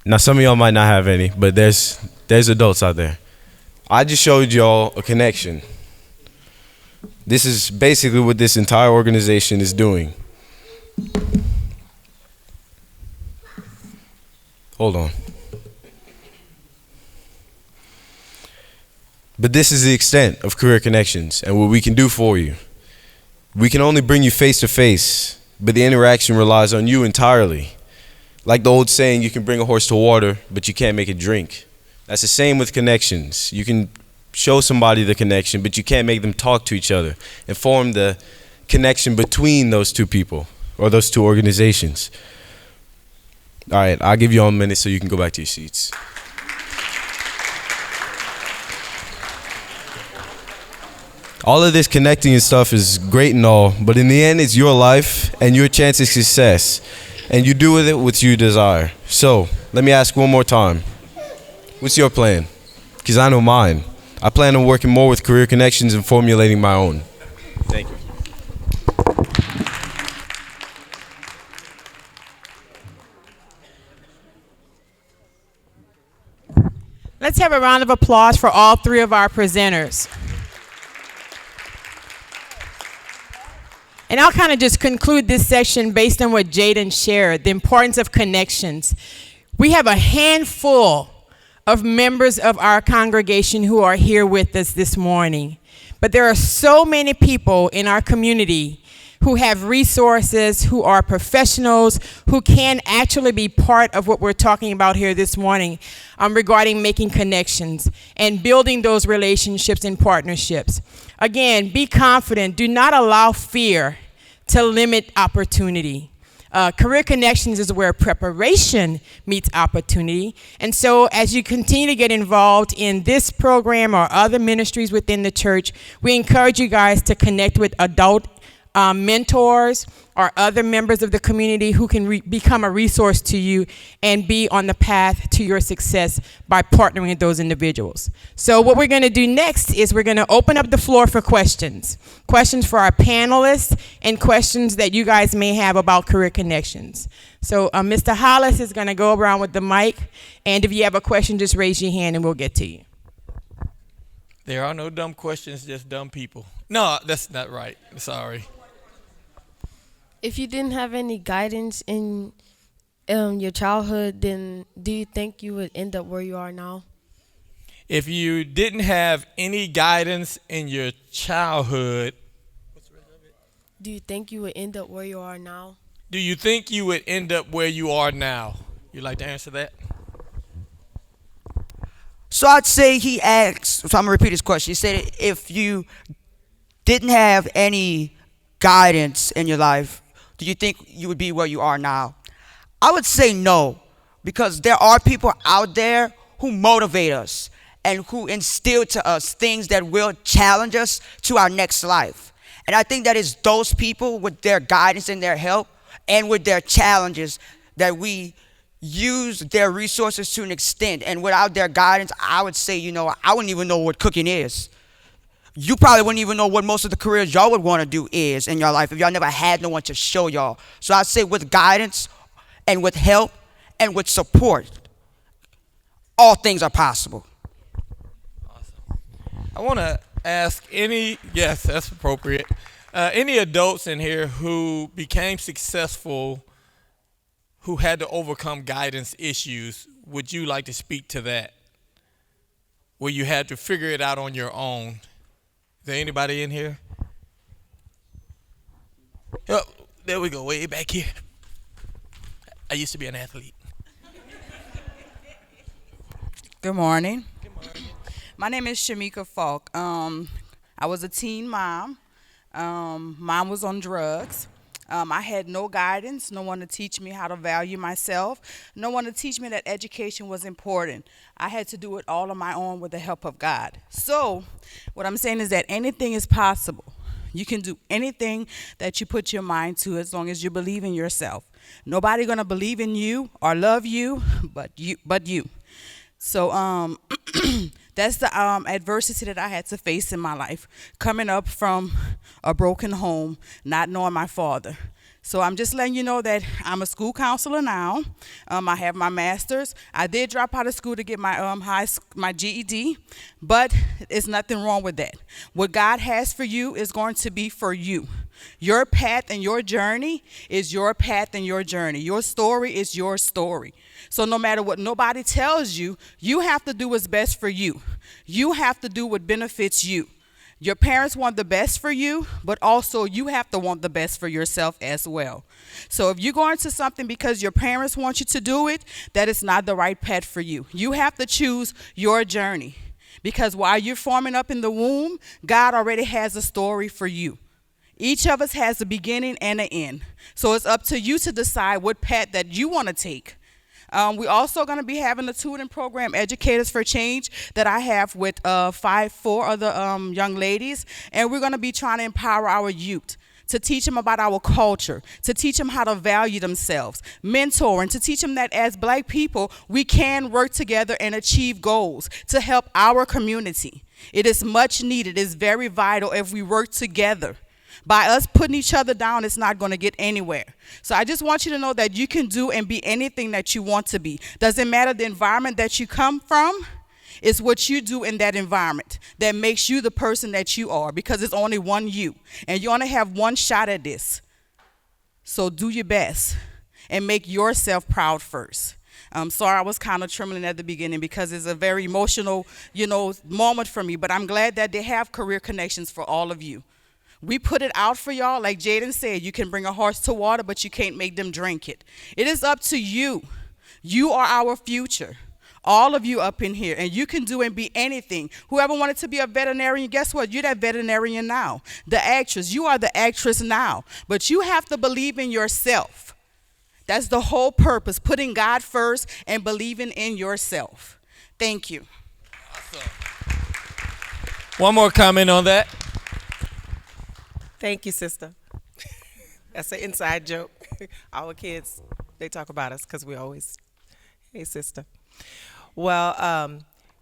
Speaker 11: Now, some of y'all might not have any, but there's adults out there. I just showed y'all a connection. This is basically what this entire organization is doing. Hold on. But this is the extent of Career Connections and what we can do for you. We can only bring you face to face, but the interaction relies on you entirely. Like the old saying, you can bring a horse to water, but you can't make it drink. That's the same with connections. You can show somebody the connection, but you can't make them talk to each other and form the connection between those two people or those two organizations. All right, I'll give you all a minute so you can go back to your seats. All of this connecting and stuff is great and all, but in the end, it's your life and your chance of success, and you do with it what you desire. So, let me ask one more time. What's your plan? Because I know mine. I plan on working more with Career Connections and formulating my own. Thank you.
Speaker 1: Let's have a round of applause for all three of our presenters. And I'll kind of just conclude this section based on what Jadon shared, the importance of connections. We have a handful of members of our congregation who are here with us this morning. But there are so many people in our community who have resources, who are professionals, who can actually be part of what we're talking about here this morning regarding making connections and building those relationships and partnerships. Again, be confident. Do not allow fear to limit opportunity. Career Connections is where preparation meets opportunity. And so as you continue to get involved in this program or other ministries within the church, we encourage you guys to connect with adult mentors or other members of the community who can become a resource to you and be on the path to your success by partnering with those individuals. So what we're going to do next is we're going to open up the floor for questions. Questions for our panelists and questions that you guys may have about Career Connections. So Mr. Hollis is going to go around with the mic, and if you have a question, just raise your hand and we'll get to you.
Speaker 4: There are no dumb questions, just dumb people. No, that's not right. Sorry.
Speaker 10: If you didn't have any guidance in your childhood, then do you think you would end up where you are now?
Speaker 4: If you didn't have any guidance in your childhood,
Speaker 10: do you think you would end up where you are now?
Speaker 4: Do you think you would end up where you are now? You'd like to answer that?
Speaker 9: So I'd say he asked, so I'm going to repeat his question. He said if you didn't have any guidance in your life, do you think you would be where you are now? I would say no, because there are people out there who motivate us and who instill to us things that will challenge us to our next life. And I think that is those people with their guidance and their help and with their challenges that we use their resources to an extent. And without their guidance, I would say, I wouldn't even know what cooking is. You probably wouldn't even know what most of the careers y'all would want to do is in your life if y'all never had no one to show y'all. So I'd say with guidance and with help and with support, all things are possible.
Speaker 4: I want to ask yes, that's appropriate. Any adults in here who became successful, who had to overcome guidance issues, would you like to speak to that? Where you had to figure it out on your own. Is there anybody in here? Oh, there we go, way back here. I used to be an athlete.
Speaker 13: Good morning. My name is Shamika Falk. I was a teen mom. Mom was on drugs. I had no guidance, no one to teach me how to value myself, no one to teach me that education was important. I had to do it all on my own with the help of God. So what I'm saying is that anything is possible. You can do anything that you put your mind to as long as you believe in yourself. Nobody gonna believe in you or love you but you. So that's the adversity that I had to face in my life, coming up from a broken home, not knowing my father. So I'm just letting you know that I'm a school counselor now. I have my master's. I did drop out of school to get my GED, but it's nothing wrong with that. What God has for you is going to be for you. Your path and your journey is your path and your journey. Your story is your story. So no matter what nobody tells you, you have to do what's best for you. You have to do what benefits you. Your parents want the best for you, but also you have to want the best for yourself as well. So if you go into something because your parents want you to do it, that is not the right path for you. You have to choose your journey, because while you're forming up in the womb, God already has a story for you. Each of us has a beginning and an end. So it's up to you to decide what path that you want to take. We're also going to be having a tutoring program, Educators for Change, that I have with four other young ladies. And we're going to be trying to empower our youth, to teach them about our culture, to teach them how to value themselves, mentoring, to teach them that as Black people, we can work together and achieve goals to help our community. It is much needed. It's very vital if we work together. By us putting each other down, it's not going to get anywhere. So I just want you to know that you can do and be anything that you want to be. Doesn't matter the environment that you come from. It's what you do in that environment that makes you the person that you are, because it's only one you. And you only have one shot at this. So do your best and make yourself proud first. I'm sorry I was kind of trembling at the beginning because it's a very emotional, moment for me. But I'm glad that they have career connections for all of you. We put it out for y'all. Like Jadon said, you can bring a horse to water, but you can't make them drink it. It is up to you. You are our future. All of you up in here. And you can do and be anything. Whoever wanted to be a veterinarian, guess what? You're that veterinarian now. The actress, you are the actress now. But you have to believe in yourself. That's the whole purpose, putting God first and believing in yourself. Thank you.
Speaker 4: Awesome. One more comment on that.
Speaker 3: Thank you, sister. That's an inside joke. Our kids, they talk about us because we always, hey, sister. Well,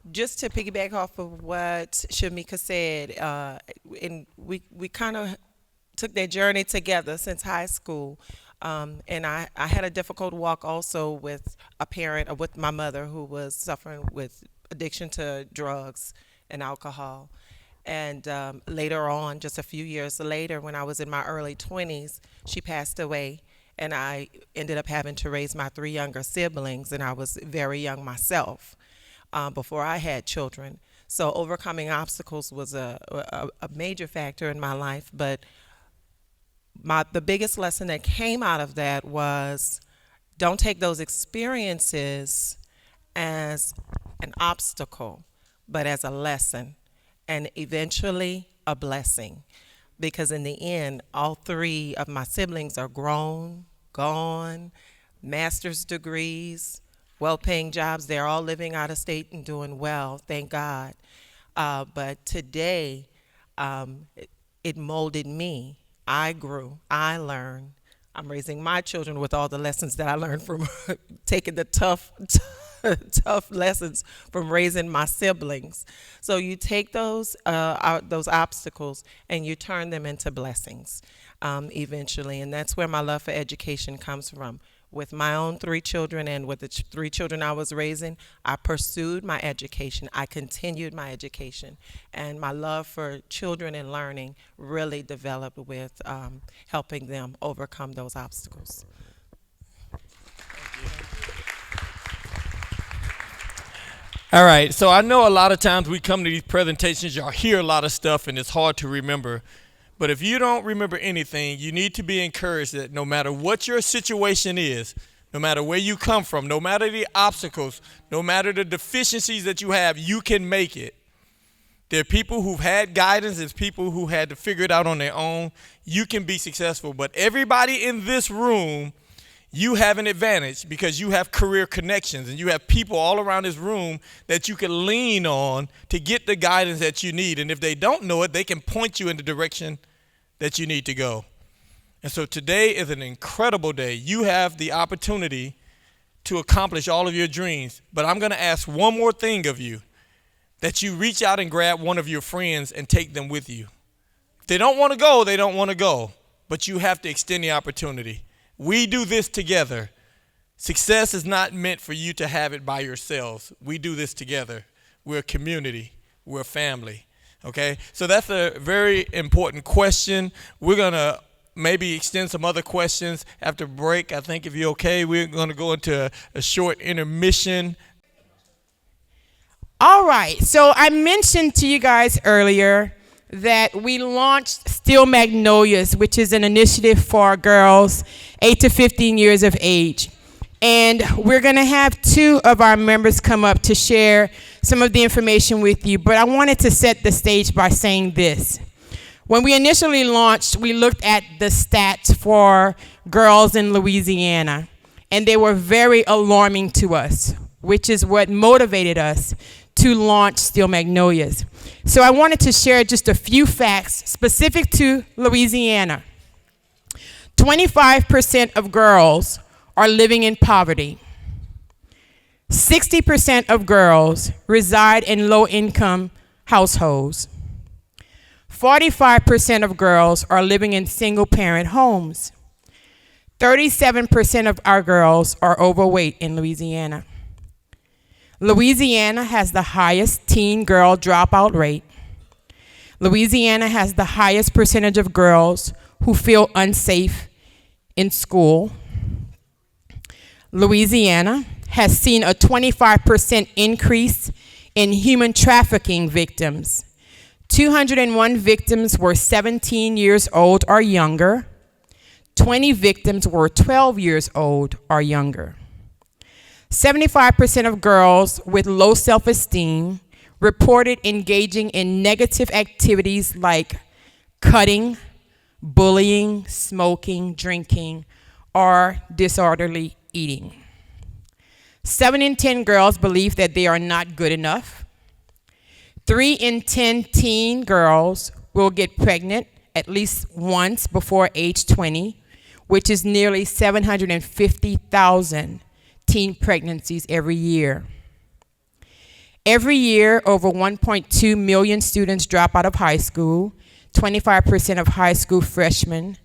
Speaker 3: just to piggyback off of what Shamika said, and we kind of took that journey together since high school. And I had a difficult walk also with a parent, or with my mother, who was suffering with addiction to drugs and alcohol. And later on, just a few years later, when I was in my early 20s, she passed away, and I ended up having to raise my 3 younger siblings, and I was very young myself before I had children. So overcoming obstacles was a major factor in my life, but the biggest lesson that came out of that was, don't take those experiences as an obstacle, but as a lesson. And eventually a blessing, because in the end, all 3 of my siblings are grown, gone, master's degrees, well-paying jobs. They're all living out of state and doing well, thank God. But today, it molded me. I grew, I learned. I'm raising my children with all the lessons that I learned from taking the tough lessons from raising my siblings. So you take those obstacles and you turn them into blessings eventually. And that's where my love for education comes from. With my own 3 children and with the 3 children I was raising, I pursued my education. I continued my education. And my love for children and learning really developed with helping them overcome those obstacles.
Speaker 4: All right, so I know a lot of times we come to these presentations, y'all hear a lot of stuff and it's hard to remember. But if you don't remember anything, you need to be encouraged that no matter what your situation is, no matter where you come from, no matter the obstacles, no matter the deficiencies that you have, you can make it. There are people who've had guidance. There's people who had to figure it out on their own. You can be successful. But everybody in this room, you have an advantage because you have career connections and you have people all around this room that you can lean on to get the guidance that you need. And if they don't know it, they can point you in the direction that you need to go. And so today is an incredible day. You have the opportunity to accomplish all of your dreams. But I'm going to ask one more thing of you, that you reach out and grab one of your friends and take them with you. If they don't want to go, they don't want to go. But you have to extend the opportunity. We do this together. Success is not meant for you to have it by yourselves. We do this together. We're a community. We're a family. Okay? So that's a very important question. We're going to maybe extend some other questions after break. I think if you're okay, we're going to go into a short intermission.
Speaker 1: All right. So I mentioned to you guys earlier that we launched Still Magnolias, which is an initiative for girls 8 to 15 years of age. And we're going to have 2 of our members come up to share some of the information with you. But I wanted to set the stage by saying this. When we initially launched, we looked at the stats for girls in Louisiana, and they were very alarming to us, which is what motivated us to launch Still Magnolias. So I wanted to share just a few facts specific to Louisiana. 25% of girls are living in poverty. 60% of girls reside in low-income households. 45% of girls are living in single-parent homes. 37% of our girls are overweight in Louisiana. Louisiana has the highest teen girl dropout rate. Louisiana has the highest percentage of girls who feel unsafe in school. Louisiana has seen a 25% increase in human trafficking victims. 201 victims were 17 years old or younger. 20 victims were 12 years old or younger. 75% of girls with low self-esteem reported engaging in negative activities like cutting, bullying, smoking, drinking, or disorderly eating. 7 in 10 girls believe that they are not good enough. 3 in 10 teen girls will get pregnant at least once before age 20, which is nearly 750,000 teen pregnancies every year. Every year, over 1.2 million students drop out of high school. 25% of high school freshmen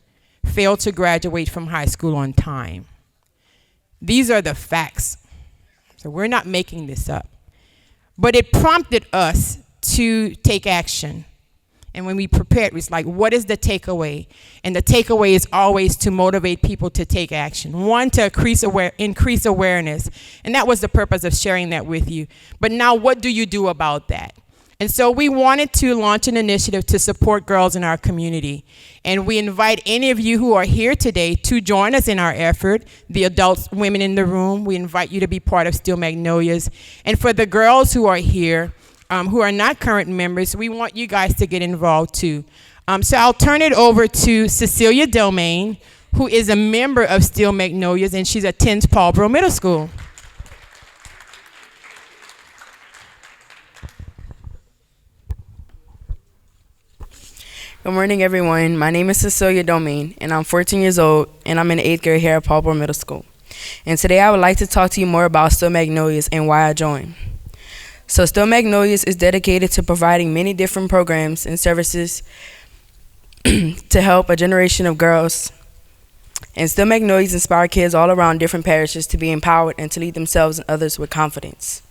Speaker 1: fail to graduate from high school on time. These are the facts. So we're not making this up. But it prompted us to take action. And when we prepared, it's like, what is the takeaway? And the takeaway is always to motivate people to take action. 1, to increase awareness. And that was the purpose of sharing that with you. But now what do you do about that? And so we wanted to launch an initiative to support girls in our community. And we invite any of you who are here today to join us in our effort. The adults, women in the room, we invite you to be part of Still Magnolias. And for the girls who are here, who are not current members, we want you guys to get involved too. So I'll turn it over to Cecilia Domain, who is a member of Still Magnolias, and she attends Paulboro Middle School.
Speaker 14: Good morning, everyone. My name is Cecilia Domain, and I'm 14 years old, and I'm in the 8th grade here at Paulboro Middle School. And today I would like to talk to you more about Still Magnolias and why I joined. So Still Magnolias is dedicated to providing many different programs and services to help a generation of girls And Still Magnolias inspire kids all around different parishes to be empowered and to lead themselves and others with confidence.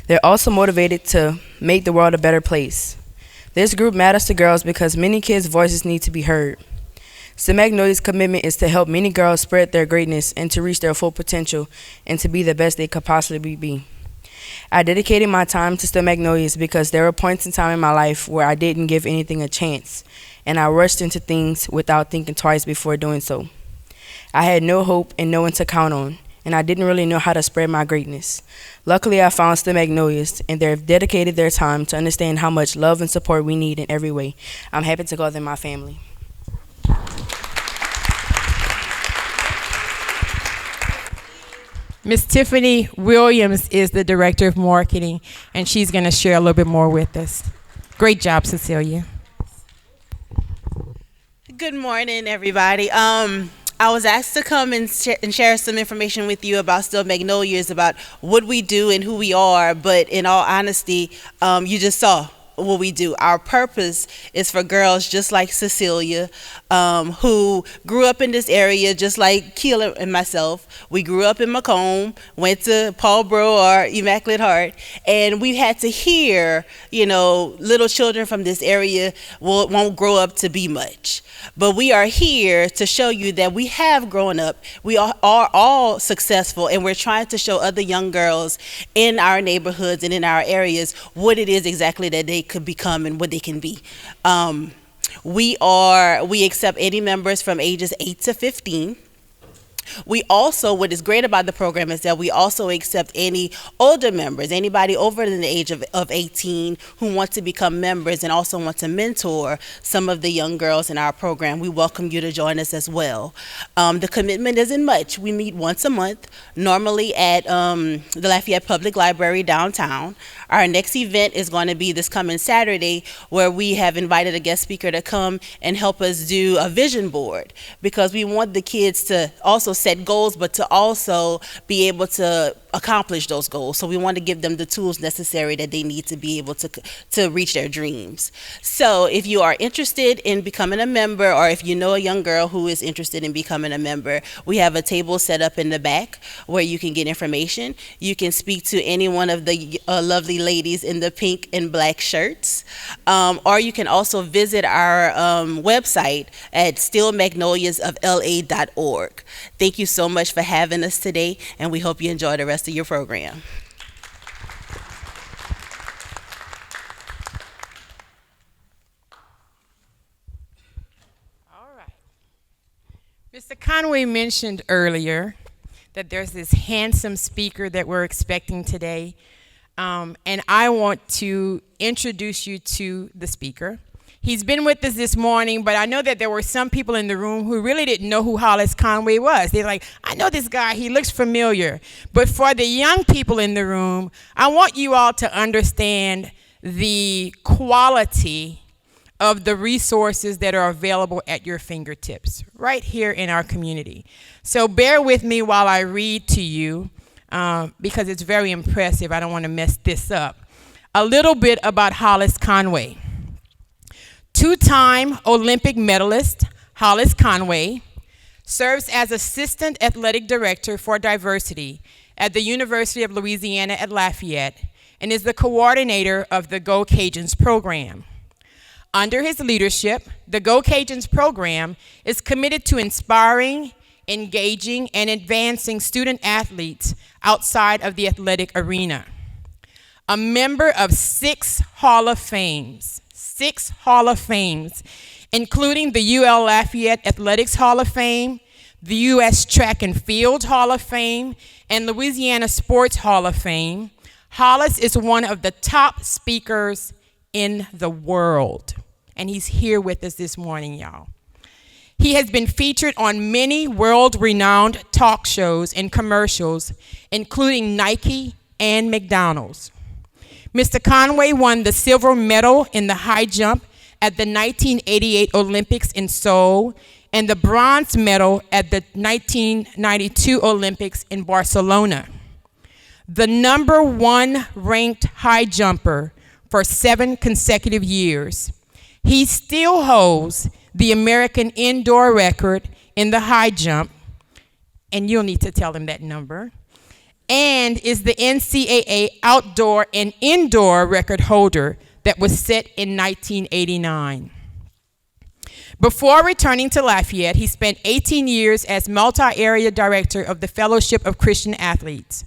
Speaker 14: They're also motivated to make the world a better place. This group matters to girls because many kids' voices need to be heard. Still Magnolia's commitment is to help many girls spread their greatness and to reach their full potential and to be the best they could possibly be. I dedicated my time to Still Magnolias because there were points in time in my life where I didn't give anything a chance, and I rushed into things without thinking twice before doing so. I had no hope and no one to count on, and I didn't really know how to spread my greatness. Luckily, I found Still Magnolias, and they've dedicated their time to understand how much love and support we need in every way. I'm happy to call them my family.
Speaker 1: Miss Tiffany Williams is the Director of Marketing, and she's going to share a little bit more with us. Great job, Cecilia.
Speaker 15: Good morning, everybody. I was asked to come and share some information with you about Still Magnolias, about what we do and who we are, but in all honesty, you just saw what we do. Our purpose is for girls just like Cecilia, who grew up in this area just like Keler and myself. We grew up in Macomb, went to Paul Bro or Immaculate Heart, and we had to hear, little children from this area won't grow up to be much. But we are here to show you that we have grown up. We are all successful, and we're trying to show other young girls in our neighborhoods and in our areas what it is exactly that they could become and what they can be. We accept any members from ages 8 to 15. We also, what is great about the program is that we also accept any older members, anybody over the age of 18 who want to become members and also want to mentor some of the young girls in our program. We welcome you to join us as well. The commitment isn't much. We meet once a month, normally at the Lafayette Public Library downtown. Our next event is going to be this coming Saturday, where we have invited a guest speaker to come and help us do a vision board, because we want the kids to also set goals, but to also be able to accomplish those goals. So we want to give them the tools necessary that they need to be able to reach their dreams. So if you are interested in becoming a member, or if you know a young girl who is interested in becoming a member, we have a table set up in the back where you can get information. You can speak to any one of the lovely ladies in the pink and black shirts, or you can also visit our website at stillmagnoliasofla.org. Thank you so much for having us today, and we hope you enjoy the rest of your program.
Speaker 1: All right. Mr. Conway mentioned earlier that there's this handsome speaker that we're expecting today, and I want to introduce you to the speaker. He's been with us this morning, but I know that there were some people in the room who really didn't know who Hollis Conway was. They're like, I know this guy, he looks familiar. But for the young people in the room, I want you all to understand the quality of the resources that are available at your fingertips right here in our community. So bear with me while I read to you, because it's very impressive. I don't want to mess this up. A little bit about Hollis Conway. Two-time Olympic medalist Hollis Conway serves as Assistant Athletic Director for Diversity at the University of Louisiana at Lafayette and is the coordinator of the Go Cajuns program. Under his leadership, the Go Cajuns program is committed to inspiring, engaging, and advancing student athletes outside of the athletic arena. A member of 6 Hall of Fames, including the UL Lafayette Athletics Hall of Fame, the U.S. Track and Field Hall of Fame, and Louisiana Sports Hall of Fame. Hollis is one of the top speakers in the world, and he's here with us this morning, y'all. He has been featured on many world-renowned talk shows and commercials, including Nike and McDonald's. Mr. Conway won the silver medal in the high jump at the 1988 Olympics in Seoul and the bronze medal at the 1992 Olympics in Barcelona. The #1 ranked high jumper for 7 consecutive years, he still holds the American indoor record in the high jump, and you'll need to tell him that number, and is the NCAA outdoor and indoor record holder that was set in 1989. Before returning to Lafayette, he spent 18 years as multi-area director of the Fellowship of Christian Athletes.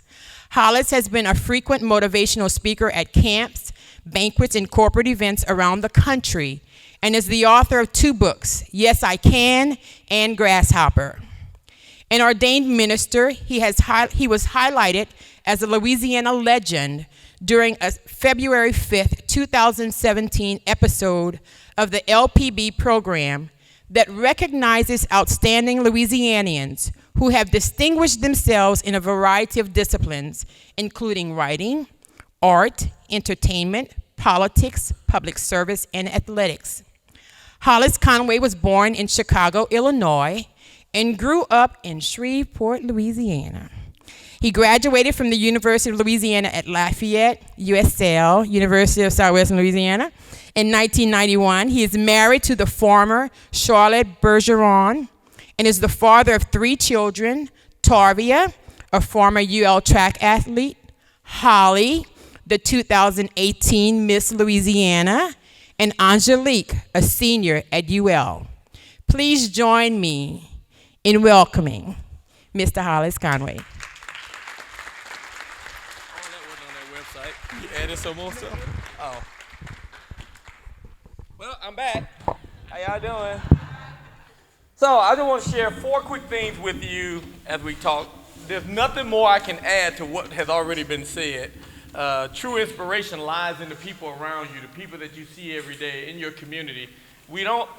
Speaker 1: Hollis has been a frequent motivational speaker at camps, banquets, and corporate events around the country, and is the author of 2 books, Yes, I Can and Grasshopper. An ordained minister, he was highlighted as a Louisiana legend during a February 5th, 2017 episode of the LPB program that recognizes outstanding Louisianians who have distinguished themselves in a variety of disciplines, including writing, art, entertainment, politics, public service, and athletics. Hollis Conway was born in Chicago, Illinois, and grew up in Shreveport, Louisiana. He graduated from the University of Louisiana at Lafayette, USL, University of Southwestern Louisiana, in 1991. He is married to the former Charlotte Bergeron and is the father of 3 children, Tarvia, a former UL track athlete, Holly, the 2018 Miss Louisiana, and Angelique, a senior at UL. Please join me in welcoming Mr. Hollis Conway.
Speaker 4: You added some more stuff? Oh. Well, I'm back. How y'all doing? So I just want to share 4 quick things with you as we talk. There's nothing more I can add to what has already been said. True inspiration lies in the people around you, the people that you see every day in your community.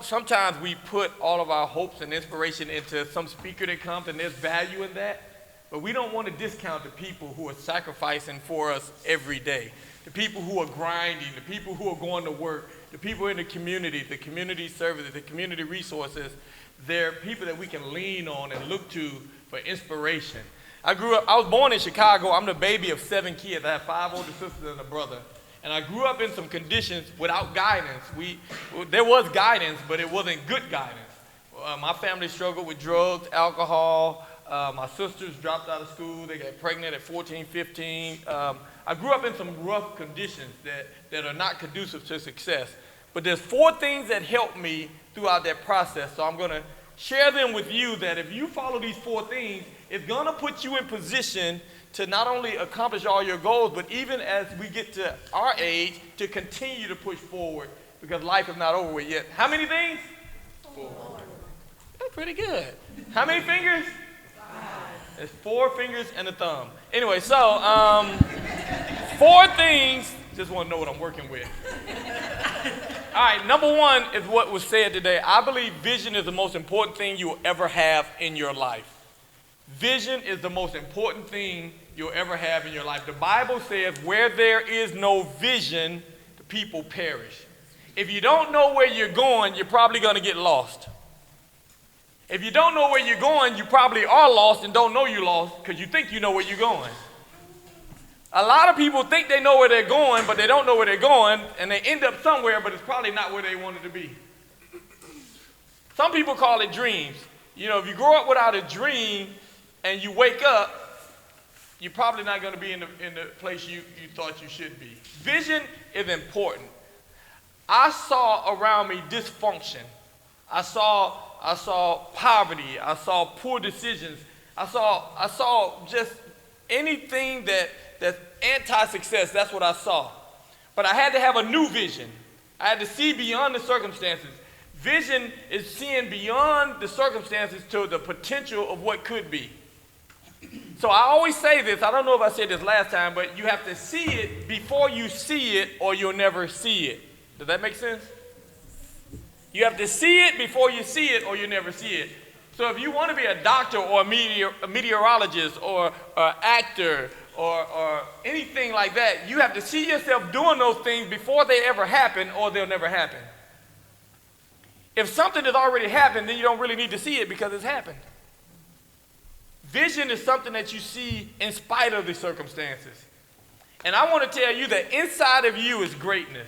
Speaker 4: Sometimes we put all of our hopes and inspiration into some speaker that comes, and there's value in that. But we don't want to discount the people who are sacrificing for us every day. The people who are grinding, the people who are going to work, the people in the community services, the community resources. They're people that we can lean on and look to for inspiration. I was born in Chicago. I'm the baby of 7 kids. I have 5 older sisters and a brother. And I grew up in some conditions without guidance. There was guidance, but it wasn't good guidance. My family struggled with drugs, alcohol. My sisters dropped out of school. They got pregnant at 14, 15. I grew up in some rough conditions that are not conducive to success. But there's 4 things that helped me throughout that process. So I'm going to share them with you that if you follow these 4 things, it's going to put you in position to not only accomplish all your goals, but even as we get to our age, to continue to push forward because life is not over with yet. How many things? 4. That's pretty good. How many fingers? 5. It's 4 fingers and a thumb. Anyway, so 4 things. Just want to know what I'm working with. All right, number 1 is what was said today. I believe vision is the most important thing you will ever have in your life. Vision is the most important thing you'll ever have in your life. The Bible says where there is no vision, the people perish. If you don't know where you're going, you're probably going to get lost. If you don't know where you're going, you probably are lost and don't know you're lost because you think you know where you're going. A lot of people think they know where they're going, but they don't know where they're going, and they end up somewhere, but it's probably not where they wanted to be. Some people call it dreams. You know, if you grow up without a dream and you wake up, you're probably not going to be in the place you thought you should be. Vision is important. I saw around me dysfunction. I saw poverty. I saw poor decisions. I saw just anything that's anti-success. That's what I saw. But I had to have a new vision. I had to see beyond the circumstances. Vision is seeing beyond the circumstances to the potential of what could be. So I always say this, I don't know if I said this last time, but you have to see it before you see it or you'll never see it. Does that make sense? You have to see it before you see it or you'll never see it. So if you want to be a doctor or a meteorologist or an actor or anything like that, you have to see yourself doing those things before they ever happen or they'll never happen. If something has already happened, then you don't really need to see it because it's happened. Vision is something that you see in spite of the circumstances. And I want to tell you that inside of you is greatness.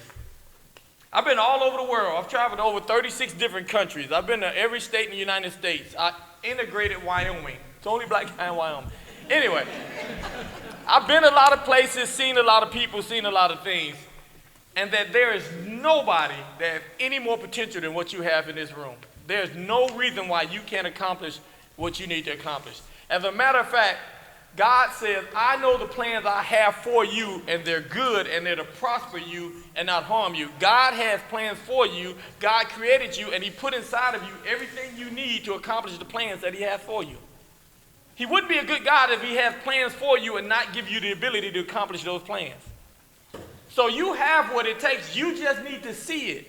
Speaker 4: I've been all over the world. I've traveled to over 36 different countries. I've been to every state in the United States. I integrated Wyoming. It's the only black guy in Wyoming. Anyway, I've been a lot of places, seen a lot of people, seen a lot of things, and that there is nobody that has any more potential than what you have in this room. There's no reason why you can't accomplish what you need to accomplish. As a matter of fact, God says, I know the plans I have for you, and they're good, and they're to prosper you and not harm you. God has plans for you. God created you, and he put inside of you everything you need to accomplish the plans that he has for you. He wouldn't be a good God if he has plans for you and not give you the ability to accomplish those plans. So you have what it takes. You just need to see it.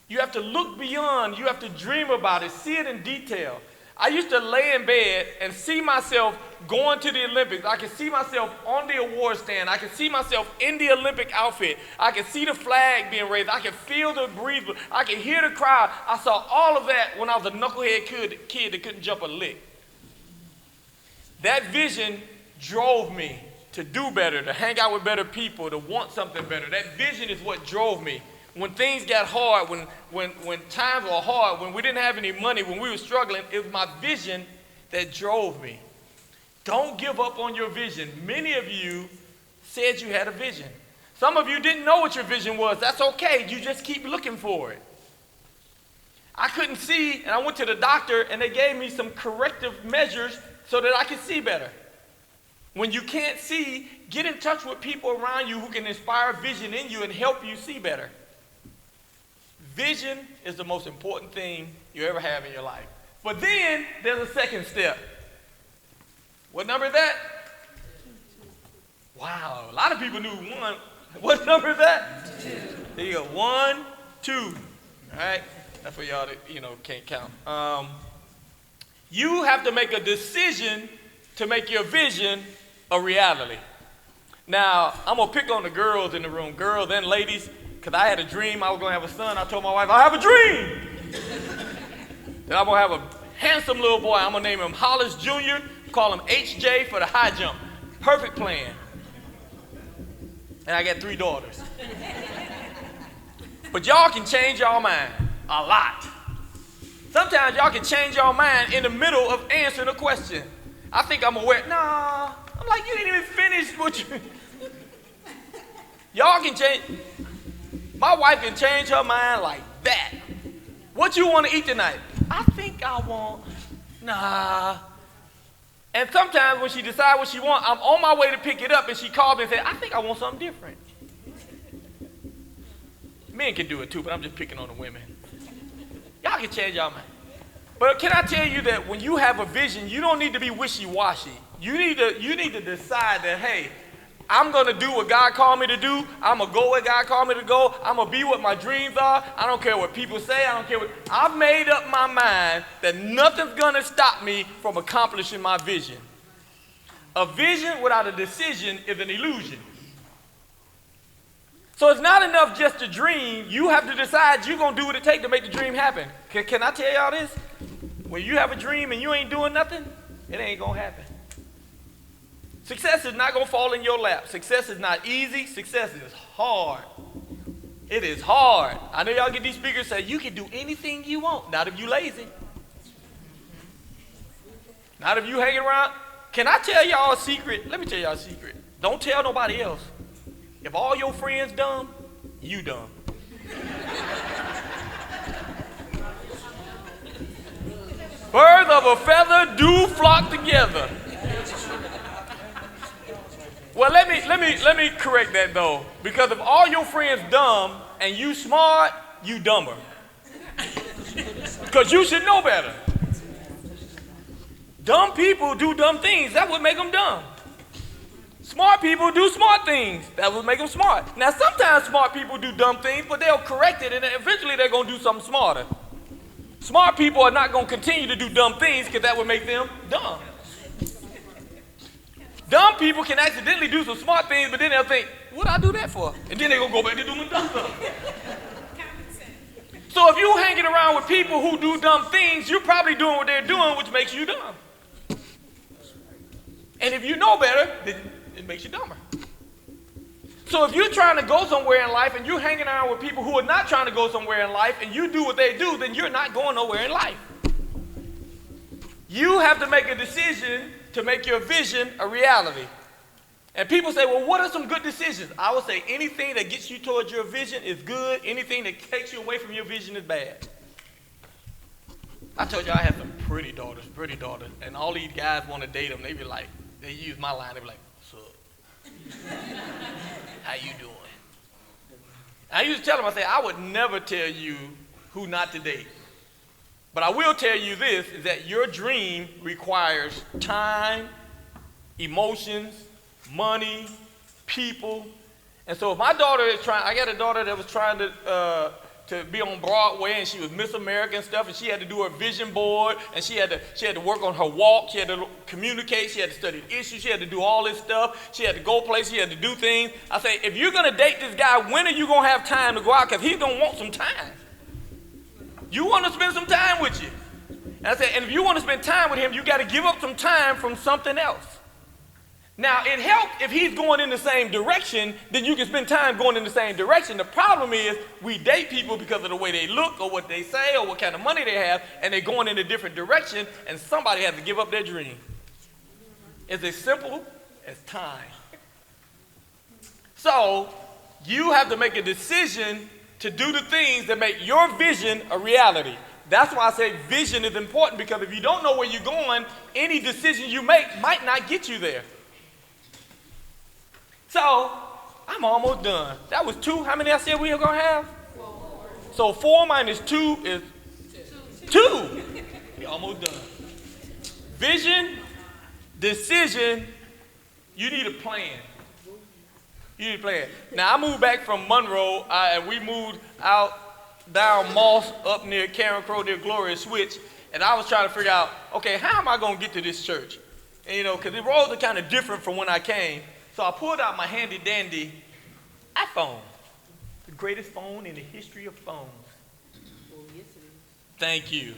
Speaker 4: You have to look beyond. You have to dream about it. See it in detail. I used to lay in bed and see myself going to the Olympics. I could see myself on the award stand. I could see myself in the Olympic outfit. I could see the flag being raised. I could feel the breeze. I could hear the crowd. I saw all of that when I was a knucklehead kid that couldn't jump a lick. That vision drove me to do better, to hang out with better people, to want something better. That vision is what drove me. When things got hard, when times were hard, when we didn't have any money, when we were struggling, it was my vision that drove me. Don't give up on your vision. Many of you said you had a vision. Some of you didn't know what your vision was. That's okay. You just keep looking for it. I couldn't see, and I went to the doctor, and they gave me some corrective measures so that I could see better. When you can't see, get in touch with people around you who can inspire vision in you and help you see better. Vision is the most important thing you ever have in your life. But then there's a second step. What number is that? Wow, a lot of people knew one. What number is that? 2. There you go, 1, 2. All right, that's for y'all that can't count. You have to make a decision to make your vision a reality. Now, I'm gonna pick on the girls in the room, girls and ladies. Because I had a dream I was going to have a son. I told my wife, I have a dream. That I'm going to have a handsome little boy. I'm going to name him Hollis Jr., call him HJ for the high jump. Perfect plan. And I got 3 daughters. But y'all can change y'all mind a lot. Sometimes y'all can change y'all mind in the middle of answering a question. I think I'm aware. Nah. I'm like, you didn't even finish what you... Y'all can change... My wife can change her mind like that. What you want to eat tonight? I think I want, nah. And sometimes when she decides what she wants, I'm on my way to pick it up and she calls me and says, I think I want something different. Men can do it too, but I'm just picking on the women. Y'all can change y'all mind. But can I tell you that when you have a vision, you don't need to be wishy-washy. You need to decide that, hey, I'm going to do what God called me to do. I'm going to go where God called me to go. I'm going to be what my dreams are. I don't care what people say. I don't care what... I've made up my mind that nothing's going to stop me from accomplishing my vision. A vision without a decision is an illusion. So it's not enough just to dream. You have to decide you're going to do what it takes to make the dream happen. Can I tell y'all this? When you have a dream and you ain't doing nothing, it ain't going to happen. Success is not going to fall in your lap. Success is not easy. Success is hard. It is hard. I know y'all get these speakers say, you can do anything you want. Not if you lazy. Not if you hanging around. Can I tell y'all a secret? Let me tell y'all a secret. Don't tell nobody else. If all your friends dumb, you dumb. Birds of a feather do flock together. Well, let me correct that though, because if all your friends dumb and you smart, you dumber. Because you should know better. Dumb people do dumb things. That would make them dumb. Smart people do smart things. That would make them smart. Now, sometimes smart people do dumb things, but they'll correct it, and eventually they're going to do something smarter. Smart people are not going to continue to do dumb things because that would make them dumb. Dumb people can accidentally do some smart things, but then they'll think, what'd I do that for? And then they're going to go back to doing dumb stuff. So if you're hanging around with people who do dumb things, you're probably doing what they're doing, which makes you dumb. And if you know better, then it makes you dumber. So if you're trying to go somewhere in life and you're hanging around with people who are not trying to go somewhere in life and you do what they do, then you're not going nowhere in life. You have to make a decision to make your vision a reality. And people say, well, what are some good decisions? I would say anything that gets you towards your vision is good. Anything that takes you away from your vision is bad. I told you I have some pretty daughters, and all these guys want to date them. They be like, they use my line, they be like, what's up? How you doing? I used to tell them, I say, I would never tell you who not to date. But I will tell you this, is that your dream requires time, emotions, money, people. And so if my daughter is trying, I got a daughter that was trying to be on Broadway, and she was Miss America and stuff, and she had to do her vision board, and she had to work on her walk, she had to communicate, she had to study issues, she had to do all this stuff, she had to go places, she had to do things. I say, if you're gonna date this guy, when are you gonna have time to go out? Because he's gonna want some time. You want to spend some time with you. And I said, and if you want to spend time with him, you got to give up some time from something else. Now, it helps if he's going in the same direction, then you can spend time going in the same direction. The problem is we date people because of the way they look or what they say or what kind of money they have, and they're going in a different direction, and somebody has to give up their dream. It's as simple as time. So you have to make a decision to do the things that make your vision a reality. That's why I say vision is important, because if you don't know where you're going, any decision you make might not get you there. So, I'm almost done. That was 2. How many I said we were going to have? 4. So 4 minus 2 is 2. We're almost done. Vision, decision, you need a plan. You need a plan. Now, I moved back from Monroe, and we moved out down Moss up near Karen Crow, near Gloria Switch, and I was trying to figure out, okay, how am I going to get to this church? And, you know, because the roads are kind of different from when I came. So I pulled out my handy-dandy iPhone, the greatest phone in the history of phones. Well, yes, it is. Thank you.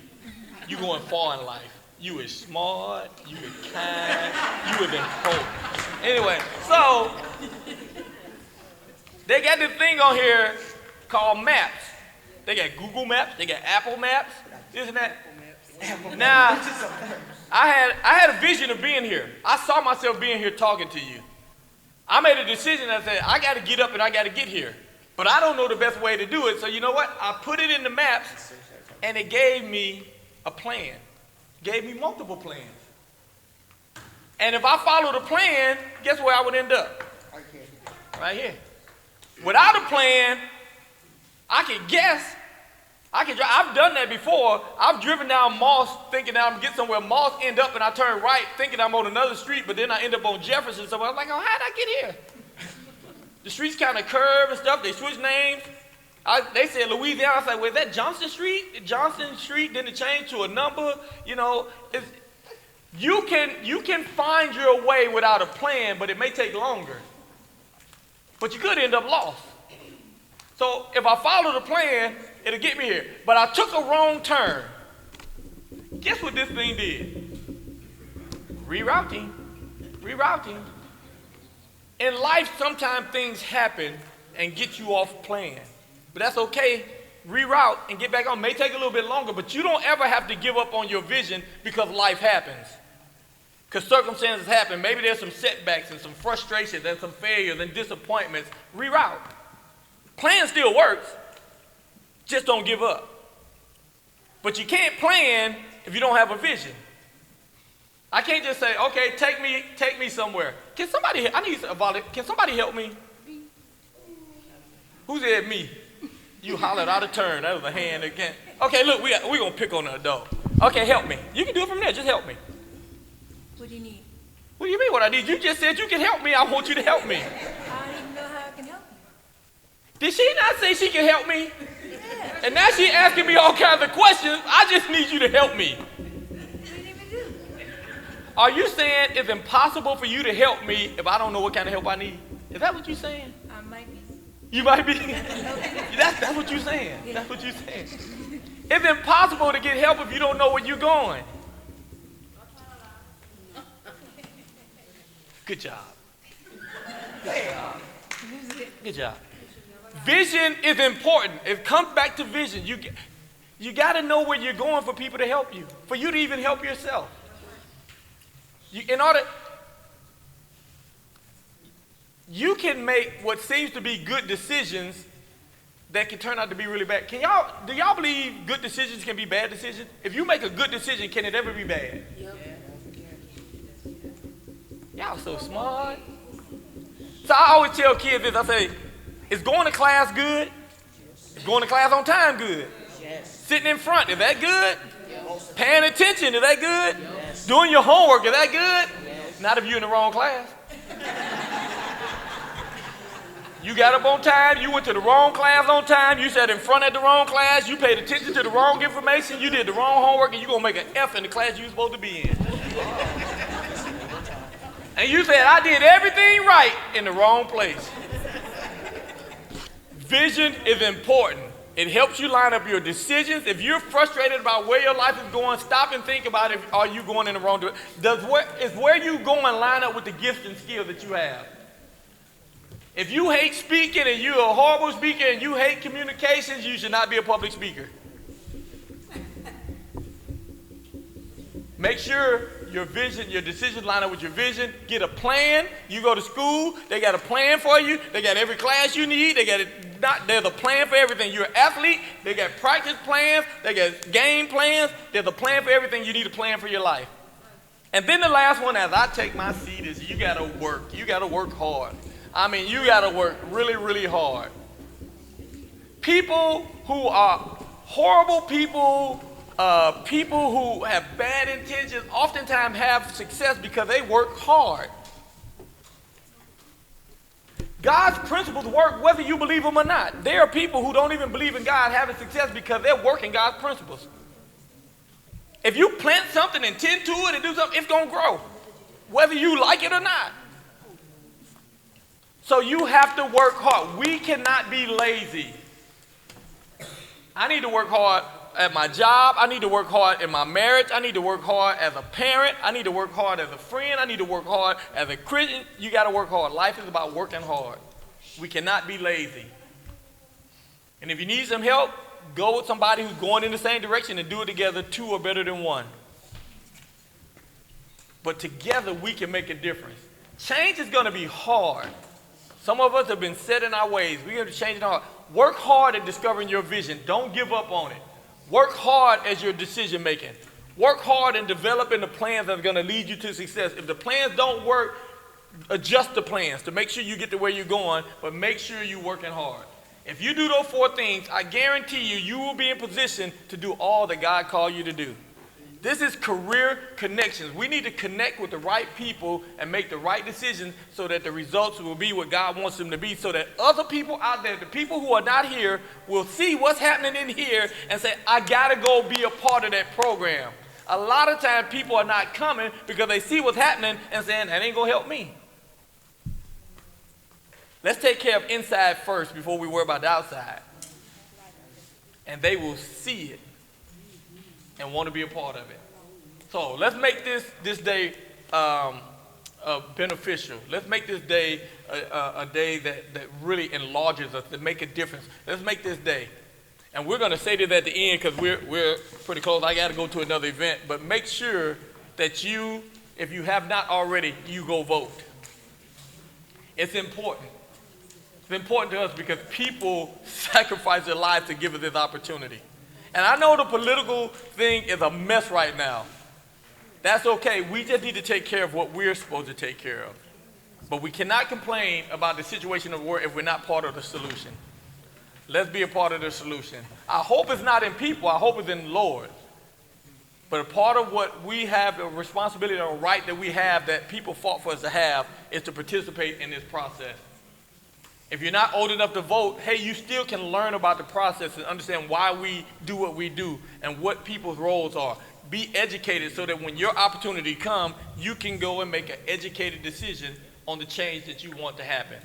Speaker 4: You're going far in life. You is smart, you is kind, you is important. Anyway, so they got this thing on here called Maps. They got Google Maps, they got Apple Maps, this and that. Now, I had a vision of being here. I saw myself being here talking to you. I made a decision. I said, I got to get up and I got to get here. But I don't know the best way to do it. So you know what? I put it in the maps, and it gave me a plan. Gave me multiple plans. And if I followed the plan, guess where I would end up? Right here. Without a plan, I could guess. I've done that before. I've driven down Moss thinking that I'm going to get somewhere. Moss end up and I turn right thinking I'm on another street, but then I end up on Jefferson somewhere. I'm like, oh, how'd I get here? The streets kind of curve and stuff. They switch names. They said Louisiana. I was like, well, is that Johnson Street? Johnson Street, then it changed to a number. You know, you can find your way without a plan, but it may take longer. But you could end up lost. So if I follow the plan, it'll get me here. But I took a wrong turn. Guess what this thing did? Rerouting. In life, sometimes things happen and get you off plan. But that's okay. Reroute and get back on. May take a little bit longer, but you don't ever have to give up on your vision because life happens. Because circumstances happen. Maybe there's some setbacks and some frustrations and some failures and disappointments. Reroute. Plan still works. Just don't give up. But you can't plan if you don't have a vision. I can't just say, okay, take me somewhere. Can somebody help me? Who said me? You hollered out of turn. That was a hand again. Okay, look, we're going to pick on an adult. Okay, help me. You can do it from there. Just help me.
Speaker 16: What do you need?
Speaker 4: What do you mean what I need? You just said you can help me. I want you to help me.
Speaker 16: I don't even know how I can help you.
Speaker 4: Did she not say she can help me? Yeah. And now she asking me all kinds of questions. I just need you to help me.
Speaker 16: What do you need me to do?
Speaker 4: Are you saying it's impossible for you to help me if I don't know what kind of help I need? Is that what you're saying?
Speaker 16: I might be.
Speaker 4: You might be. That's what you're saying. Yeah. That's what you're saying. It's impossible to get help if you don't know where you're going. Good job. Good job. Vision is important. It comes back to vision. You got to know where you're going for people to help you, for you to even help yourself. You can make what seems to be good decisions that can turn out to be really bad. Do y'all believe good decisions can be bad decisions? If you make a good decision, can it ever be bad? Yep. Y'all so smart. So I always tell kids this, I say, is going to class good? Is going to class on time good? Yes. Sitting in front, is that good? Yes. Paying attention, is that good? Yes. Doing your homework, is that good? Yes. Not if you're in the wrong class. You got up on time, you went to the wrong class on time, you sat in front of the wrong class, you paid attention to the wrong information, you did the wrong homework, and you're going to make an F in the class you're supposed to be in. And you said, I did everything right in the wrong place. Vision is important. It helps you line up your decisions. If you're frustrated about where your life is going, stop and think about it. Are you going in the wrong direction? Is where you going line up with the gifts and skills that you have? If you hate speaking and you're a horrible speaker and you hate communications, you should not be a public speaker. Make sure your vision, your decisions line up with your vision. Get a plan. You go to school, they got a plan for you. They got every class you need. There's a plan for everything. You're an athlete, they got practice plans, they got game plans. There's a plan for everything. You need a plan for your life. And then the last one, as I take my seat, is you gotta work. You gotta work hard. I mean, you gotta work really, really hard. People who are horrible people, people who have bad intentions, oftentimes have success because they work hard. God's principles work whether you believe them or not. There are people who don't even believe in God having success because they're working God's principles. If you plant something and tend to it and do something, it's going to grow, whether you like it or not. So you have to work hard. We cannot be lazy. I need to work hard at my job. I need to work hard in my marriage. I need to work hard as a parent. I need to work hard as a friend. I need to work hard as a Christian. You got to work hard. Life is about working hard. We cannot be lazy. And if you need some help, go with somebody who's going in the same direction and do it together. Two are better than one. But together we can make a difference. Change is going to be hard. Some of us have been set in our ways. We're going to change it hard. Work hard at discovering your vision. Don't give up on it. Work hard as your decision making. Work hard in developing the plans that are going to lead you to success. If the plans don't work, adjust the plans to make sure you get to where you're going, but make sure you're working hard. If you do those four things, I guarantee you, you will be in position to do all that God called you to do. This is career connections. We need to connect with the right people and make the right decisions so that the results will be what God wants them to be, so that other people out there, the people who are not here, will see what's happening in here and say, I gotta go be a part of that program. A lot of times people are not coming because they see what's happening and saying, that ain't gonna help me. Let's take care of inside first before we worry about the outside. And they will see it and want to be a part of it. So let's make this day beneficial. Let's make this day a day that really enlarges us, to make a difference. Let's make this day. And we're going to say this at the end because we're pretty close. I got to go to another event. But make sure that you, if you have not already, you go vote. It's important. It's important to us because people sacrifice their lives to give us this opportunity. And I know the political thing is a mess right now. That's okay. We just need to take care of what we're supposed to take care of. But we cannot complain about the situation of the world if we're not part of the solution. Let's be a part of the solution. Our hope is not in people. Our hope is in the Lord. But a part of what we have, a responsibility or a right that we have that people fought for us to have, is to participate in this process. If you're not old enough to vote, hey, you still can learn about the process and understand why we do what we do and what people's roles are. Be educated so that when your opportunity comes, you can go and make an educated decision on the change that you want to happen.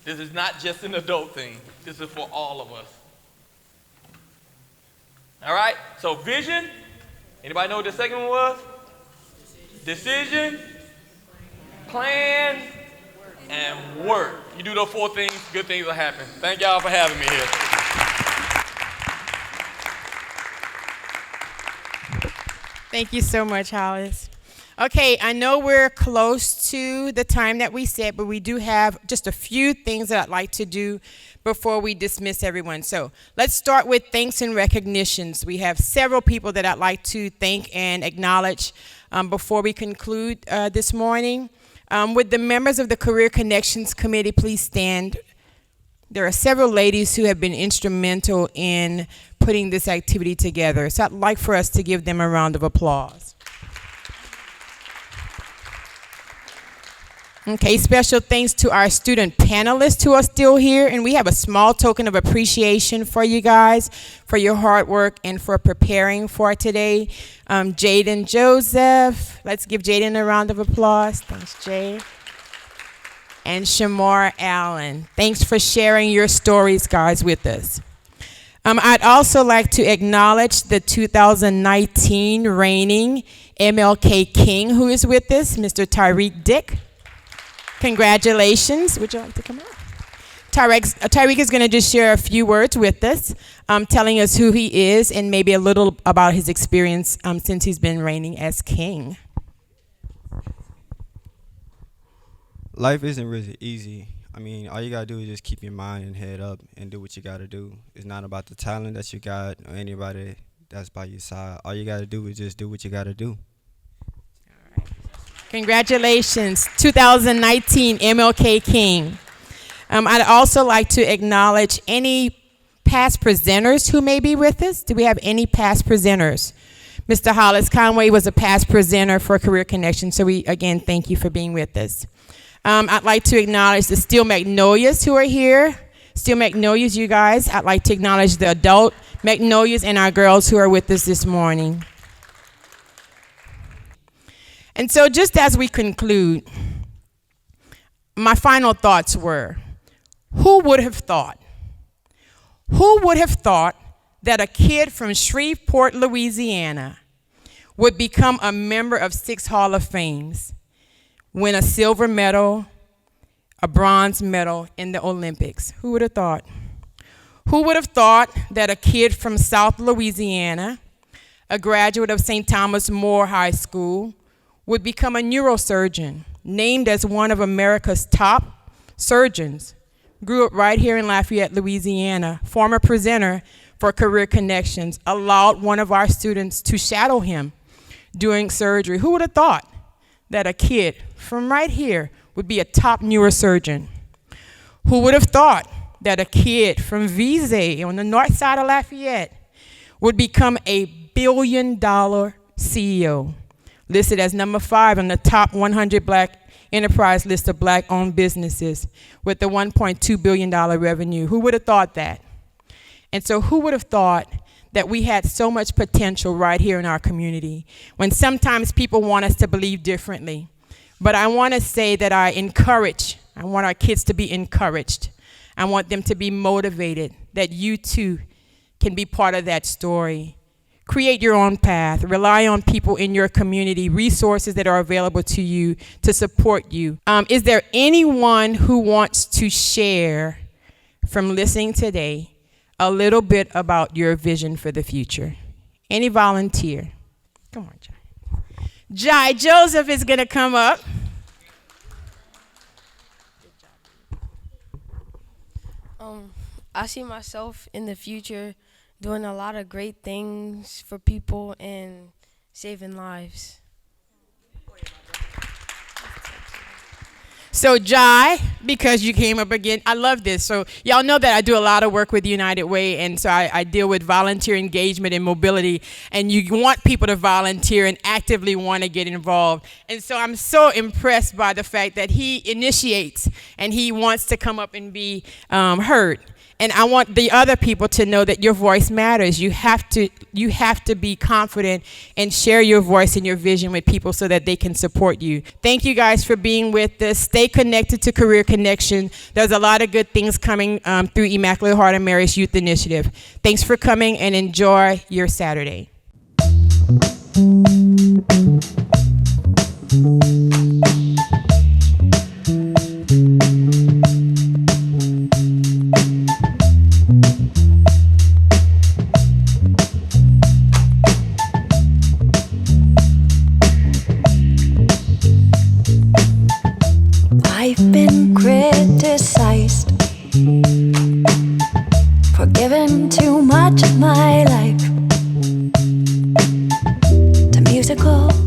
Speaker 4: This is not just an adult thing. This is for all of us. All right? So vision. Anybody know what the second one was? Decision. Plan. and work. You do those 4 things, good things will happen. Thank y'all for having me here.
Speaker 1: Thank you so much, Hollis. Okay, I know we're close to the time that we set, but we do have just a few things that I'd like to do before we dismiss everyone. So let's start with thanks and recognitions. We have several people that I'd like to thank and acknowledge before we conclude this morning. Would the members of the Career Connections Committee please stand? There are several ladies who have been instrumental in putting this activity together, so I'd like for us to give them a round of applause. Okay, special thanks to our student panelists who are still here, and we have a small token of appreciation for you guys, for your hard work and for preparing for today. Jadon Joseph, let's give Jadon a round of applause. Thanks, Jay. And Shemar Allen, thanks for sharing your stories, guys, with us. I'd also like to acknowledge the 2019 reigning MLK King who is with us, Mr. Tyreek Dick. Congratulations. Would you like to come up? Tyreek is going to just share a few words with us, telling us who he is and maybe a little about his experience since he's been reigning as king.
Speaker 17: Life isn't really easy. I mean, all you got to do is just keep your mind and head up and do what you got to do. It's not about the talent that you got or anybody that's by your side. All you got to do is just do what you got to do.
Speaker 1: Congratulations, 2019 MLK King. I'd also like to acknowledge any past presenters who may be with us. Do we have any past presenters? Mr. Hollis Conway was a past presenter for Career Connection, so we, again, thank you for being with us. I'd like to acknowledge the Steel Magnolias who are here. Steel Magnolias, you guys. I'd like to acknowledge the adult Magnolias and our girls who are with us this morning. And so just as we conclude, my final thoughts were, who would have thought? Who would have thought that a kid from Shreveport, Louisiana would become a member of 6 Hall of Fames, win a silver medal, a bronze medal in the Olympics? Who would have thought? Who would have thought that a kid from South Louisiana, a graduate of St. Thomas More High School, would become a neurosurgeon, named as one of America's top surgeons, grew up right here in Lafayette, Louisiana, former presenter for Career Connections, allowed one of our students to shadow him doing surgery. Who would have thought that a kid from right here would be a top neurosurgeon? Who would have thought that a kid from Vizay on the north side of Lafayette would become a $1 billion CEO? Listed as number 5 on the top 100 black enterprise list of black-owned businesses with the $1.2 billion revenue. Who would have thought that? And so who would have thought that we had so much potential right here in our community when sometimes people want us to believe differently? But I want to say that I want our kids to be encouraged. I want them to be motivated, that you too can be part of that story. Create your own path. Rely on people in your community, resources that are available to you to support you. Is there anyone who wants to share from listening today a little bit about your vision for the future? Any volunteer? Come on, Jai. Jai Joseph is going to come up.
Speaker 10: I see myself in the future doing a lot of great things for people and saving lives.
Speaker 1: So Jai, because you came up again, I love this. So y'all know that I do a lot of work with United Way, and so I deal with volunteer engagement and mobility, and you want people to volunteer and actively want to get involved. And so I'm so impressed by the fact that he initiates and he wants to come up and be heard. And I want the other people to know that your voice matters. You have to be confident and share your voice and your vision with people so that they can support you. Thank you guys for being with us. Stay connected to Career Connection. There's a lot of good things coming through Immaculate Heart of Mary's Youth Initiative. Thanks for coming and enjoy your Saturday.
Speaker 18: musical.